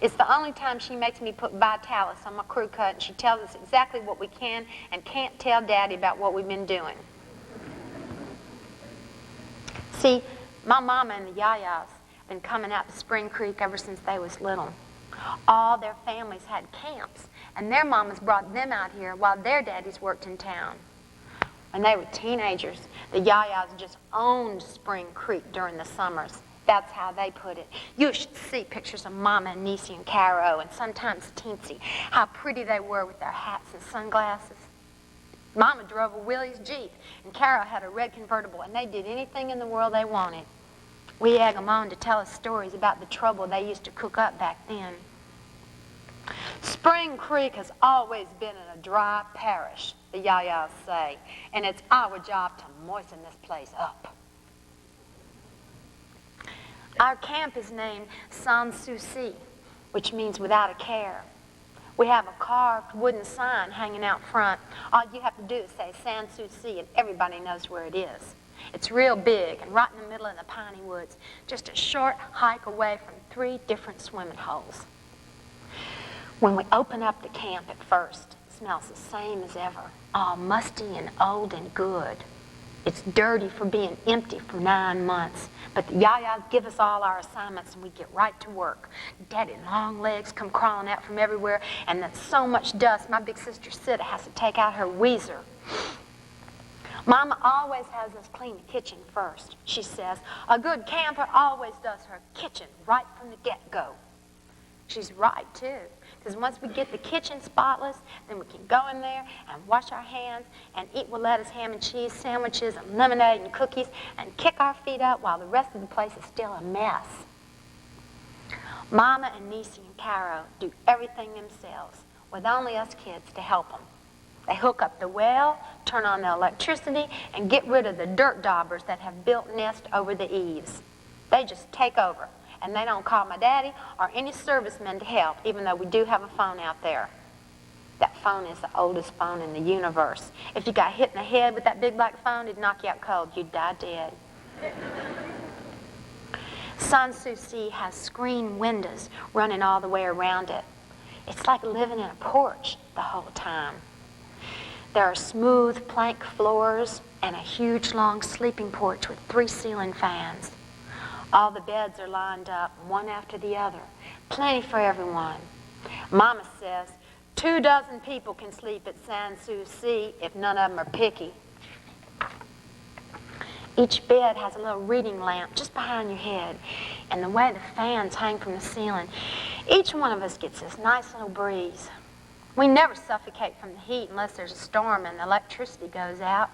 It's the only time she makes me put Vitalis on my crew cut, and she tells us exactly what we can and can't tell Daddy about what we've been doing. See, my Mama and the Yayas have been coming out to Spring Creek ever since they was little. All their families had camps, and their mamas brought them out here while their daddies worked in town. When they were teenagers, the Yayas just owned Spring Creek during the summers. That's how they put it. You should see pictures of Mama and Niecy and Caro, and sometimes Teensy, how pretty they were with their hats and sunglasses. Mama drove a Willys Jeep, and Caro had a red convertible, and they did anything in the world they wanted. We egg them on to tell us stories about the trouble they used to cook up back then. Spring Creek has always been in a dry parish, the Yayas say, and it's our job to moisten this place up. Our camp is named Sans Souci, which means without a care. We have a carved wooden sign hanging out front. All you have to do is say Sans Souci, and everybody knows where it is. It's real big and right in the middle of the piney woods, just a short hike away from 3 different swimming holes. When we open up the camp at first, it smells the same as ever, all musty and old and good. It's dirty for being empty for 9 months, but the Yayas give us all our assignments and we get right to work. Daddy long legs come crawling out from everywhere, and there's so much dust, my big sister Sita has to take out her Weezer. Mama always has us clean the kitchen first. She says, a good camper always does her kitchen right from the get-go. She's right, too, because once we get the kitchen spotless, then we can go in there and wash our hands and eat with lettuce, ham, and cheese sandwiches and lemonade and cookies and kick our feet up while the rest of the place is still a mess. Mama and Niecy and Caro do everything themselves with only us kids to help them. They hook up the well, turn on the electricity, and get rid of the dirt daubers that have built nests over the eaves. They just take over, and they don't call my daddy or any servicemen to help, even though we do have a phone out there. That phone is the oldest phone in the universe. If you got hit in the head with that big black phone, it'd knock you out cold. You'd die dead. Sans Souci has screen windows running all the way around it. It's like living in a porch the whole time. There are smooth plank floors and a huge long sleeping porch with 3 ceiling fans. All the beds are lined up, one after the other. Plenty for everyone. Mama says 24 people can sleep at Sans Souci if none of them are picky. Each bed has a little reading lamp just behind your head, and the way the fans hang from the ceiling, each one of us gets this nice little breeze. We never suffocate from the heat unless there's a storm and the electricity goes out.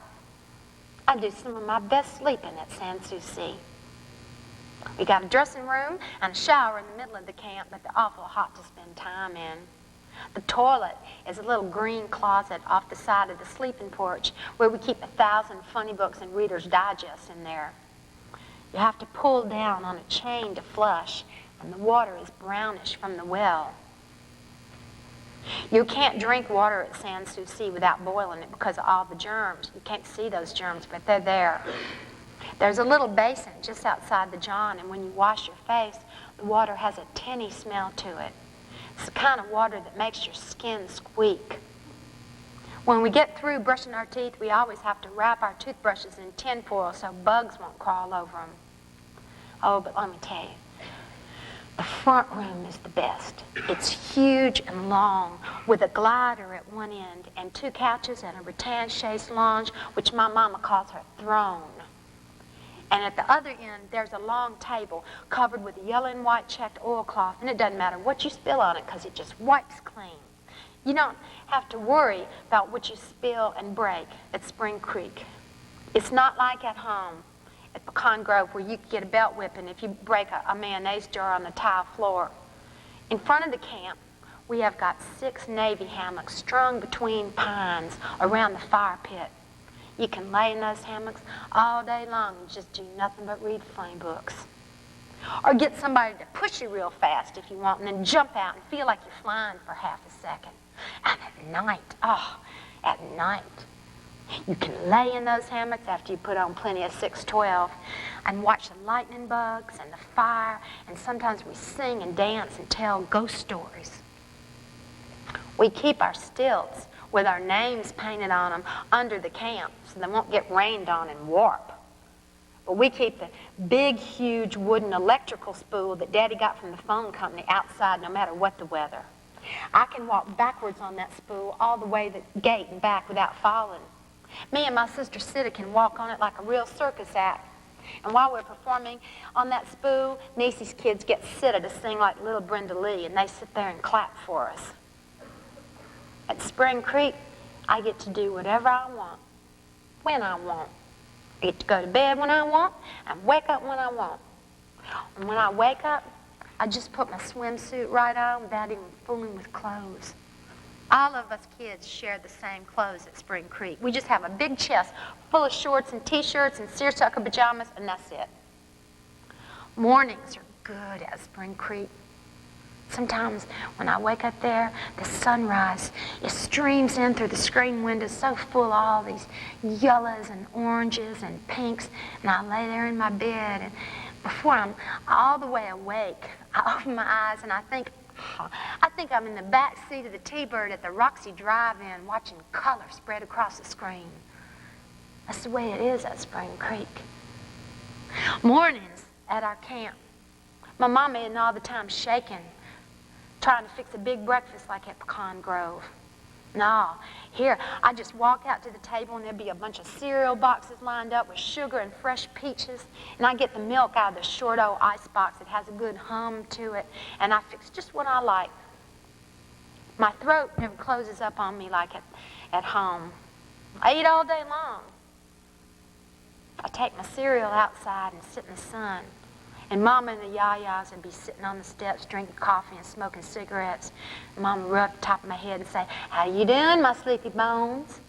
I do some of my best sleeping at Sans Souci. We got a dressing room and a shower in the middle of the camp, but they're awful hot to spend time in. The toilet is a little green closet off the side of the sleeping porch where we keep 1,000 funny books and Reader's Digest in there. You have to pull down on a chain to flush, and the water is brownish from the well. You can't drink water at Sans Souci without boiling it because of all the germs. You can't see those germs, but they're there. There's a little basin just outside the john, and when you wash your face, the water has a tinny smell to it. It's the kind of water that makes your skin squeak. When we get through brushing our teeth, we always have to wrap our toothbrushes in tin foil so bugs won't crawl over them. Oh, but let me tell you, the front room is the best. It's huge and long, with a glider at one end and 2 couches and a rattan chaise lounge, which my mama calls her throne. And at the other end, there's a long table covered with yellow and white checked oilcloth, and it doesn't matter what you spill on it because it just wipes clean. You don't have to worry about what you spill and break at Spring Creek. It's not like at home at Pecan Grove where you could get a belt whipping if you break a mayonnaise jar on the tile floor. In front of the camp, we have got 6 Navy hammocks strung between pines around the fire pit. You can lay in those hammocks all day long and just do nothing but read funny books. Or get somebody to push you real fast if you want, and then jump out and feel like you're flying for half a second. And at night, you can lay in those hammocks after you put on plenty of 612 and watch the lightning bugs and the fire, and sometimes we sing and dance and tell ghost stories. We keep our stilts with our names painted on them under the camp so they won't get rained on and warp. But we keep the big, huge wooden electrical spool that Daddy got from the phone company outside no matter what the weather. I can walk backwards on that spool all the way to the gate and back without falling. Me and my sister Sita can walk on it like a real circus act. And while we're performing on that spool, Niecy's kids get Sita to sing like little Brenda Lee, and they sit there and clap for us. At Spring Creek, I get to do whatever I want, when I want. I get to go to bed when I want and wake up when I want. And when I wake up, I just put my swimsuit right on without even fooling with clothes. All of us kids share the same clothes at Spring Creek. We just have a big chest full of shorts and T-shirts and seersucker pajamas, and that's it. Mornings are good at Spring Creek. Sometimes when I wake up there, the sunrise, it streams in through the screen windows so full of all these yellows and oranges and pinks, and I lay there in my bed, and before I'm all the way awake, I open my eyes and I think I'm in the back seat of the T-Bird at the Roxy Drive-In watching color spread across the screen. That's the way it is at Spring Creek. Mornings at our camp, my mama isn't all the time shaking, trying to fix a big breakfast like at Pecan Grove. No, here, I just walk out to the table and there'll be a bunch of cereal boxes lined up with sugar and fresh peaches, and I get the milk out of the short old ice box that has a good hum to it, and I fix just what I like. My throat never closes up on me like at home. I eat all day long. I take my cereal outside and sit in the sun. And Mama and the yayas would be sitting on the steps drinking coffee and smoking cigarettes. And Mama would rub the top of my head and say, "How you doing, my sleepy bones?"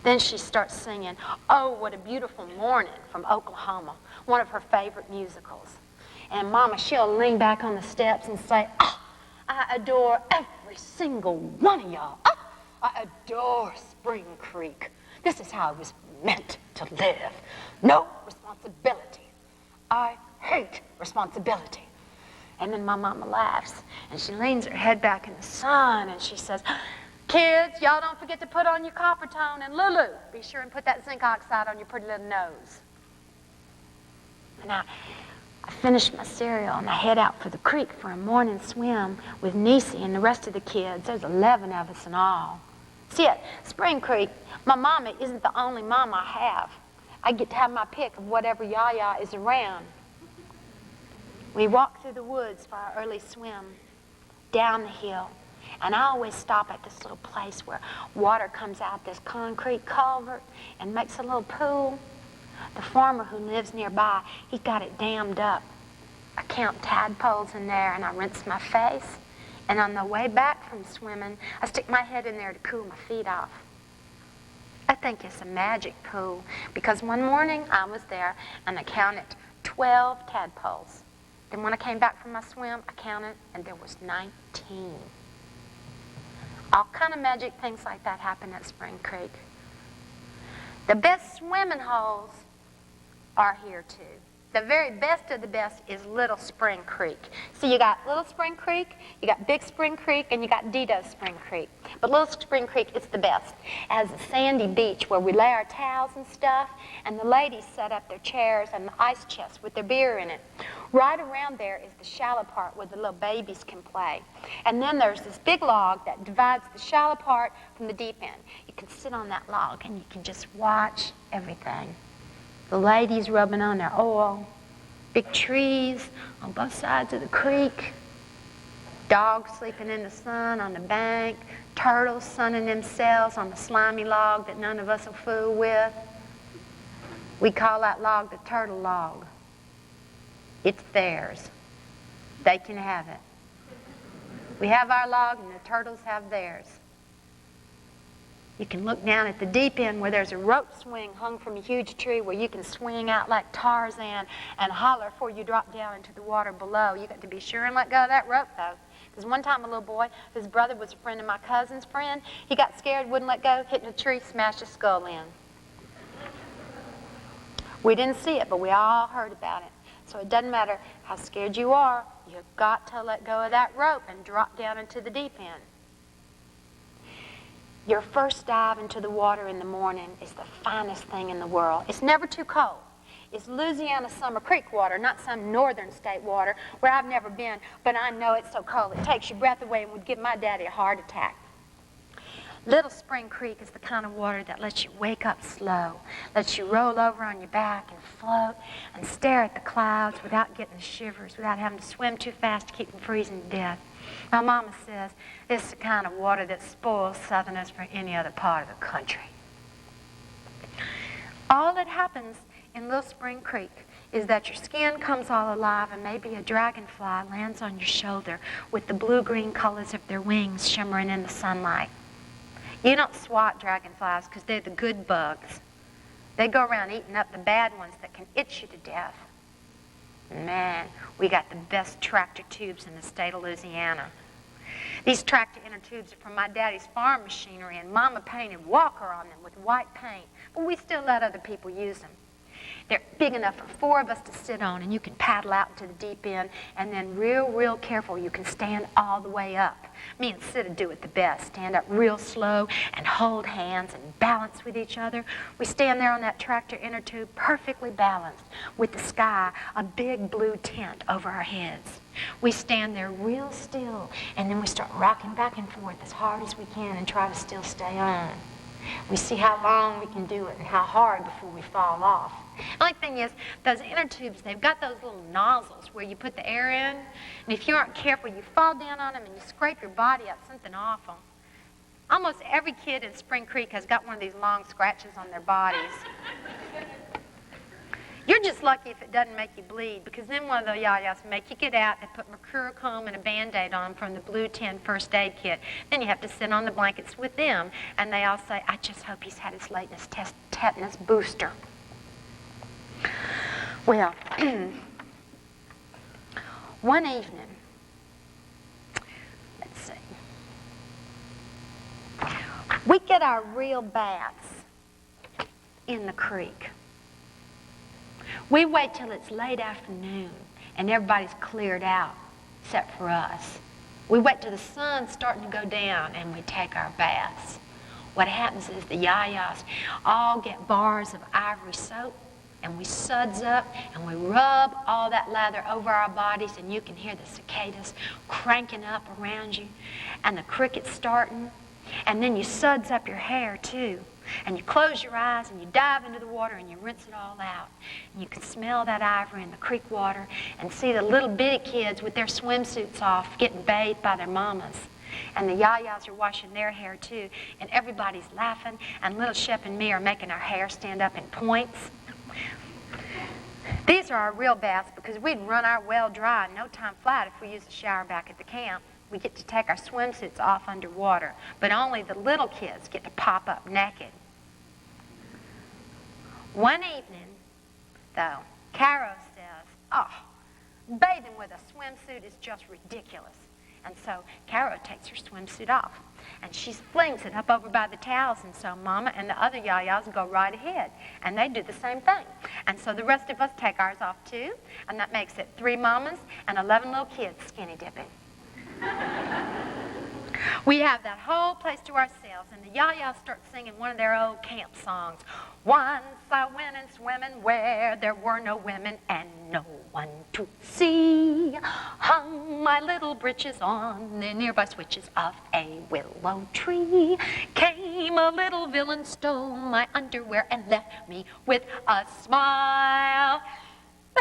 Then she starts singing, "Oh, What a Beautiful Morning" from Oklahoma, one of her favorite musicals. And Mama, she'll lean back on the steps and say, "Oh, I adore every single one of y'all. Oh, I adore Spring Creek. This is how I was meant to live. No responsibility. I hate responsibility." And then my mama laughs, and she leans her head back in the sun, and she says, "Kids, y'all don't forget to put on your copper tone, and Lulu, be sure and put that zinc oxide on your pretty little nose." And I finish my cereal, and I head out for the creek for a morning swim with Niecy and the rest of the kids. There's 11 of us in all. See, at Spring Creek, my mama isn't the only mama I have. I get to have my pick of whatever yaya is around. We walk through the woods for our early swim, down the hill, and I always stop at this little place where water comes out this concrete culvert and makes a little pool. The farmer who lives nearby, he's got it dammed up. I count tadpoles in there, and I rinse my face, and on the way back from swimming, I stick my head in there to cool my feet off. I think it's a magic pool because one morning I was there and I counted 12 tadpoles. Then when I came back from my swim, I counted and there was 19. All kind of magic things like that happen at Spring Creek. The best swimming holes are here too. The very best of the best is Little Spring Creek. So you got Little Spring Creek, you got Big Spring Creek, and you got Idaho Spring Creek. But Little Spring Creek is the best. It has a sandy beach where we lay our towels and stuff, and the ladies set up their chairs and the ice chests with their beer in it. Right around there is the shallow part where the little babies can play. And then there's this big log that divides the shallow part from the deep end. You can sit on that log and you can just watch everything. The ladies rubbing on their oil, big trees on both sides of the creek, dogs sleeping in the sun on the bank, turtles sunning themselves on the slimy log that none of us will fool with. We call that log the turtle log. It's theirs. They can have it. We have our log and the turtles have theirs. You can look down at the deep end where there's a rope swing hung from a huge tree where you can swing out like Tarzan and holler before you drop down into the water below. You got to be sure and let go of that rope, though. Because one time a little boy, his brother was a friend of my cousin's friend, he got scared, wouldn't let go, hit in a tree, smashed his skull in. We didn't see it, but we all heard about it. So it doesn't matter how scared you are, you've got to let go of that rope and drop down into the deep end. Your first dive into the water in the morning is the finest thing in the world. It's never too cold. It's Louisiana Summer Creek water, not some northern state water where I've never been, but I know it's so cold it takes your breath away and would give my daddy a heart attack. Little Spring Creek is the kind of water that lets you wake up slow, lets you roll over on your back and float and stare at the clouds without getting the shivers, without having to swim too fast to keep from freezing to death. My mama says it's the kind of water that spoils Southerners for any other part of the country. All that happens in Little Spring Creek is that your skin comes all alive and maybe a dragonfly lands on your shoulder with the blue-green colors of their wings shimmering in the sunlight. You don't swat dragonflies because they're the good bugs. They go around eating up the bad ones that can itch you to death. Man, we got the best tractor tubes in the state of Louisiana. These tractor inner tubes are from my daddy's farm machinery, and Mama painted Walker on them with white paint, but we still let other people use them. They're big enough for 4 of us to sit on, and you can paddle out into the deep end, and then real careful, you can stand all the way up. Me and Sita do it the best. Stand up real slow and hold hands and balance with each other. We stand there on that tractor inner tube perfectly balanced with the sky, a big blue tent over our heads. We stand there real still, and then we start rocking back and forth as hard as we can and try to still stay on. We see how long we can do it and how hard before we fall off. The only thing is, those inner tubes, they've got those little nozzles where you put the air in, and if you aren't careful, you fall down on them and you scrape your body up, something awful. Almost every kid in Spring Creek has got one of these long scratches on their bodies. You're just lucky if it doesn't make you bleed, because then one of the yayas make you get out and put mercurochrome and a Band-Aid on from the blue tin first aid kit. Then you have to sit on the blankets with them, and they all say, I just hope he's had his latest tetanus booster. Well, one evening, let's see, we get our real baths in the creek. We wait till it's late afternoon and everybody's cleared out except for us. We wait till the sun's starting to go down and we take our baths. What happens is the yayas all get bars of ivory soap, and we suds up and we rub all that lather over our bodies, and you can hear the cicadas cranking up around you and the crickets starting. And then you suds up your hair too. And you close your eyes and you dive into the water and you rinse it all out. And you can smell that ivory in the creek water and see the little bitty kids with their swimsuits off getting bathed by their mamas. And the yayas are washing their hair too. And everybody's laughing, and little Shep and me are making our hair stand up in points. These are our real baths because we'd run our well dry in no time flat if we used a shower back at the camp. We get to take our swimsuits off underwater, but only the little kids get to pop up naked. One evening, though, Caro says, bathing with a swimsuit is just ridiculous. And so Caro takes her swimsuit off, and she flings it up over by the towels, and so Mama and the other yayas go right ahead, and they do the same thing. And so the rest of us take ours off too, and that makes it 3 mamas and 11 little kids skinny dipping. We have that whole place to ourselves, and the yayas start singing one of their old camp songs. Once I went in swimming where there were no women and no one to see. Hung my little breeches on the nearby switches of a willow tree. Came a little villain, stole my underwear and left me with a smile.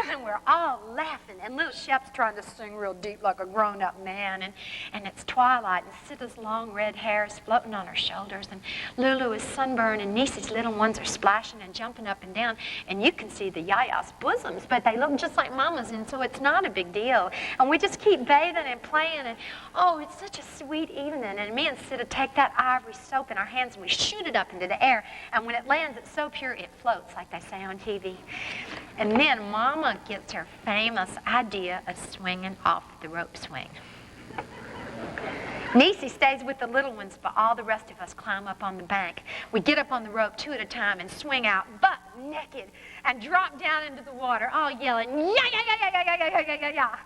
And we're all laughing, and little Shep's trying to sing real deep like a grown-up man, and it's twilight, and Sitta's long red hair is floating on her shoulders, and Lulu is sunburned, and Nisi's little ones are splashing and jumping up and down, and you can see the yaya's bosoms, but they look just like Mama's, and so it's not a big deal. And we just keep bathing and playing, and oh, it's such a sweet evening, and me and Sitta take that ivory soap in our hands, and we shoot it up into the air, and when it lands, it's so pure it floats, like they say on TV. And then Mama gets her famous idea of swinging off the rope swing. Nisi stays with the little ones, but all the rest of us climb up on the bank. We get up on the rope 2 at a time and swing out butt naked and drop down into the water, all yelling, yeah, yeah, yeah, yeah, yeah, yeah, yeah, yeah, yeah.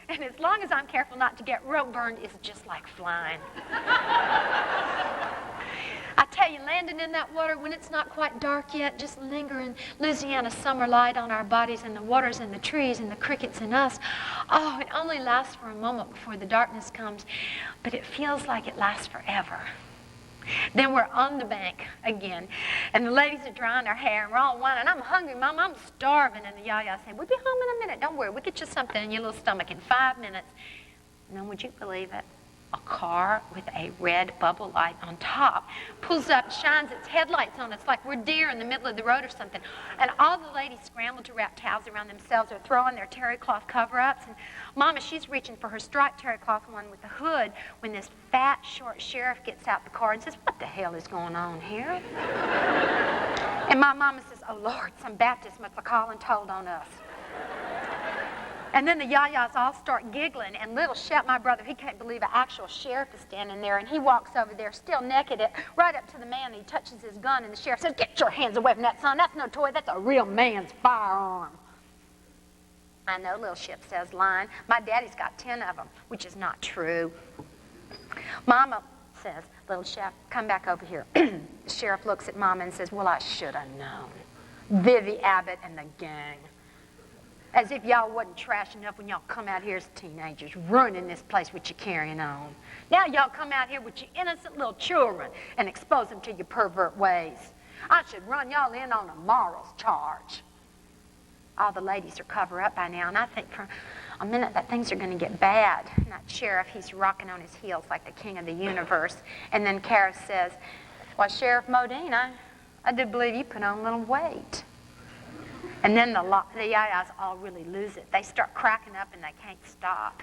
And as long as I'm careful not to get rope burned, it's just like flying. I tell you, landing in that water when it's not quite dark yet, just lingering Louisiana summer light on our bodies and the waters and the trees and the crickets and us. Oh, it only lasts for a moment before the darkness comes, but it feels like it lasts forever. Then we're on the bank again, and the ladies are drying their hair, and we're all whining, I'm hungry, Mama, I'm starving. And the yaya say, we'll be home in a minute, don't worry, we'll get you something in your little stomach in 5 minutes. And then would you believe it? A car with a red bubble light on top pulls up, shines its headlights on us like we're deer in the middle of the road or something. And all the ladies scramble to wrap towels around themselves or throw on their terry cloth cover-ups. And Mama, she's reaching for her striped terry cloth one with the hood when this fat, short sheriff gets out the car and says, what the hell is going on here? And my Mama says, oh, Lord, some Baptist must have called and told on us. And then the yayas all start giggling, and little Shep, my brother, he can't believe an actual sheriff is standing there, and he walks over there, still naked, right up to the man, and he touches his gun, and the sheriff says, get your hands away from that, son. That's no toy. That's a real man's firearm. I know, little Shep says, lying. My daddy's got 10 of them, which is not true. Mama says, little Shep, come back over here. The sheriff looks at Mama and says, well, I should have known. Vivi Abbott and the gang. As if y'all wasn't trash enough when y'all come out here as teenagers, ruining this place with your carrying on. Now y'all come out here with your innocent little children and expose them to your pervert ways. I should run y'all in on a morals charge. All the ladies are covered up by now, and I think for a minute that things are going to get bad. And that sheriff, he's rocking on his heels like the king of the universe. And then Kara says, why, Sheriff Modine, I do believe you put on a little weight. And then the yayas all really lose it. They start cracking up and they can't stop.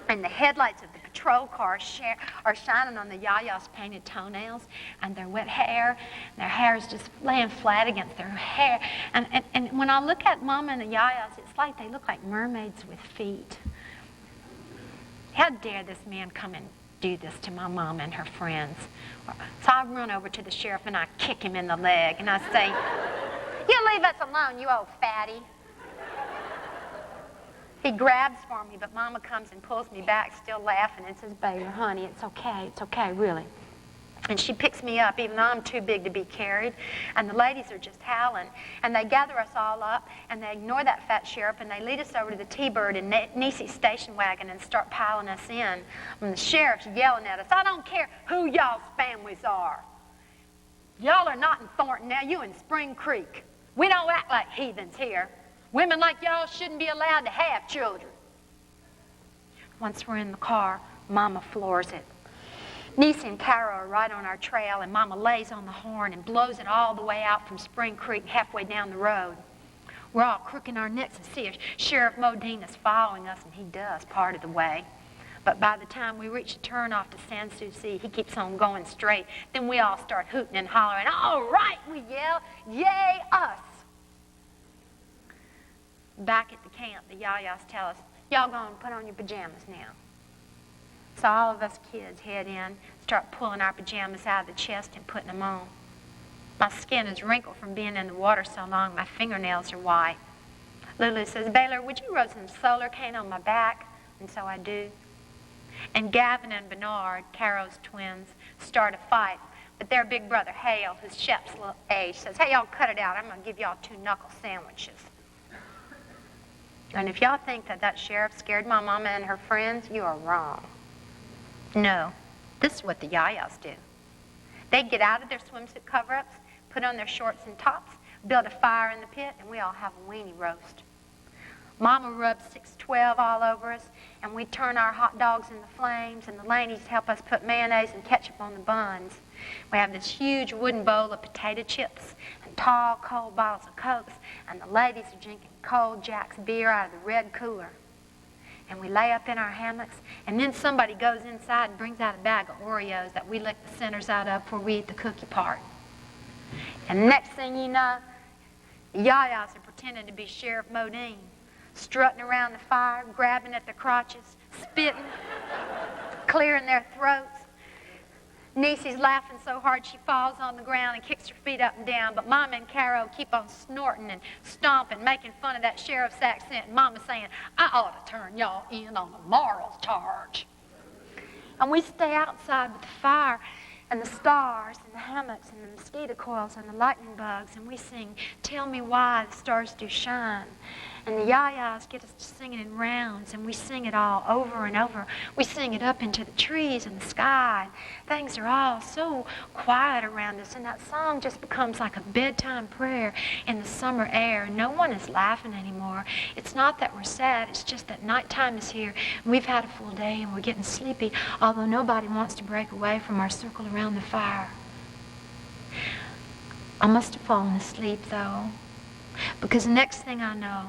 And the headlights of the patrol cars are shining on the yayas' painted toenails and their wet hair. Their hair is just laying flat against their hair. And when I look at Mama and the yayas, it's like they look like mermaids with feet. How dare this man come and do this to my mom and her friends? So I run over to the sheriff and I kick him in the leg and I say, you leave us alone, you old fatty. He grabs for me, but Mama comes and pulls me back, still laughing, and says, baby, honey, it's okay, really. And she picks me up, even though I'm too big to be carried. And the ladies are just howling. And they gather us all up, and they ignore that fat sheriff, and they lead us over to the T-Bird and Nisi's station wagon and start piling us in. And the sheriff's yelling at us, I don't care who y'all's families are. Y'all are not in Thornton now, you in Spring Creek. We don't act like heathens here. Women like y'all shouldn't be allowed to have children. Once we're in the car, Mama floors it. Nisi and Cairo are right on our trail, and Mama lays on the horn and blows it all the way out from Spring Creek halfway down the road. We're all crooking our necks and see if Sheriff Modine is following us, and he does part of the way. But by the time we reach the turn off to San Souci, he keeps on going straight. Then we all start hooting and hollering, all right, we yell, yay us. Back at the camp, the yayas tell us, y'all go and put on your pajamas now. So all of us kids head in, start pulling our pajamas out of the chest and putting them on. My skin is wrinkled from being in the water so long, my fingernails are white. Lulu says, Baylor, would you rub some solar cane on my back? And so I do. And Gavin and Bernard, Caro's twins, start a fight. But their big brother, Hale, who's Shep's little age, says, hey, y'all cut it out. I'm going to give y'all 2 knuckle sandwiches. And if y'all think that that sheriff scared my mama and her friends, you are wrong. No, this is what the yayas do. They get out of their swimsuit cover-ups, put on their shorts and tops, build a fire in the pit, and we all have a weenie roast. Mama rubs 612 all over us, and we turn our hot dogs in the flames, and the ladies help us put mayonnaise and ketchup on the buns. We have this huge wooden bowl of potato chips and tall, cold bottles of Cokes, and the ladies are drinking cold Jack's beer out of the red cooler. And we lay up in our hammocks, and then somebody goes inside and brings out a bag of Oreos that we lick the centers out of before we eat the cookie part. And next thing you know, the yayas are pretending to be Sheriff Modine, strutting around the fire, grabbing at their crotches, spitting, clearing their throats. Niecy's laughing so hard she falls on the ground and kicks her feet up and down, but Mama and Caro keep on snorting and stomping, making fun of that sheriff's accent, and Mama saying, I ought to turn y'all in on a moral charge. And we stay outside with the fire and the stars and the hammocks and the mosquito coils and the lightning bugs, and we sing, Tell Me Why the Stars Do Shine. And the yayas get us to sing it in rounds, and we sing it all over and over. We sing it up into the trees and the sky. Things are all so quiet around us, and that song just becomes like a bedtime prayer in the summer air. No one is laughing anymore. It's not that we're sad, it's just that nighttime is here, and we've had a full day, and we're getting sleepy, although nobody wants to break away from our circle around the fire. I must have fallen asleep, though, because the next thing I know,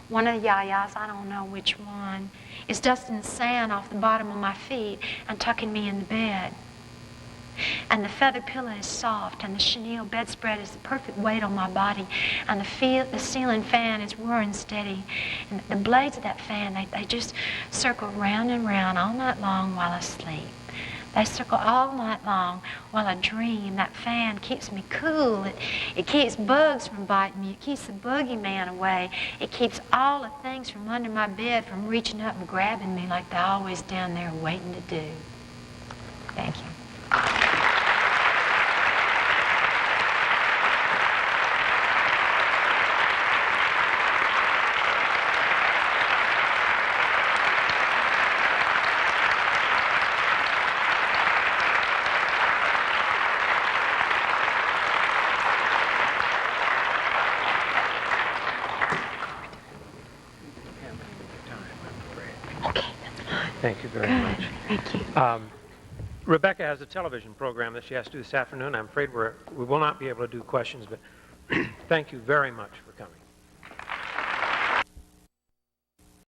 one of the yayas, I don't know which one, is dusting the sand off the bottom of my feet and tucking me in the bed. And the feather pillow is soft, and the chenille bedspread is the perfect weight on my body, and the ceiling fan is whirring steady. And the blades of that fan, they just circle round and round all night long while I sleep. They circle all night long while I dream. That fan keeps me cool. It keeps bugs from biting me. It keeps the boogeyman away. It keeps all the things from under my bed from reaching up and grabbing me like they're always down there waiting to do. Thank you. Thank you very much. Thank you. Rebecca has a television program that she has to do this afternoon. I'm afraid we will not be able to do questions, but thank you very much for coming.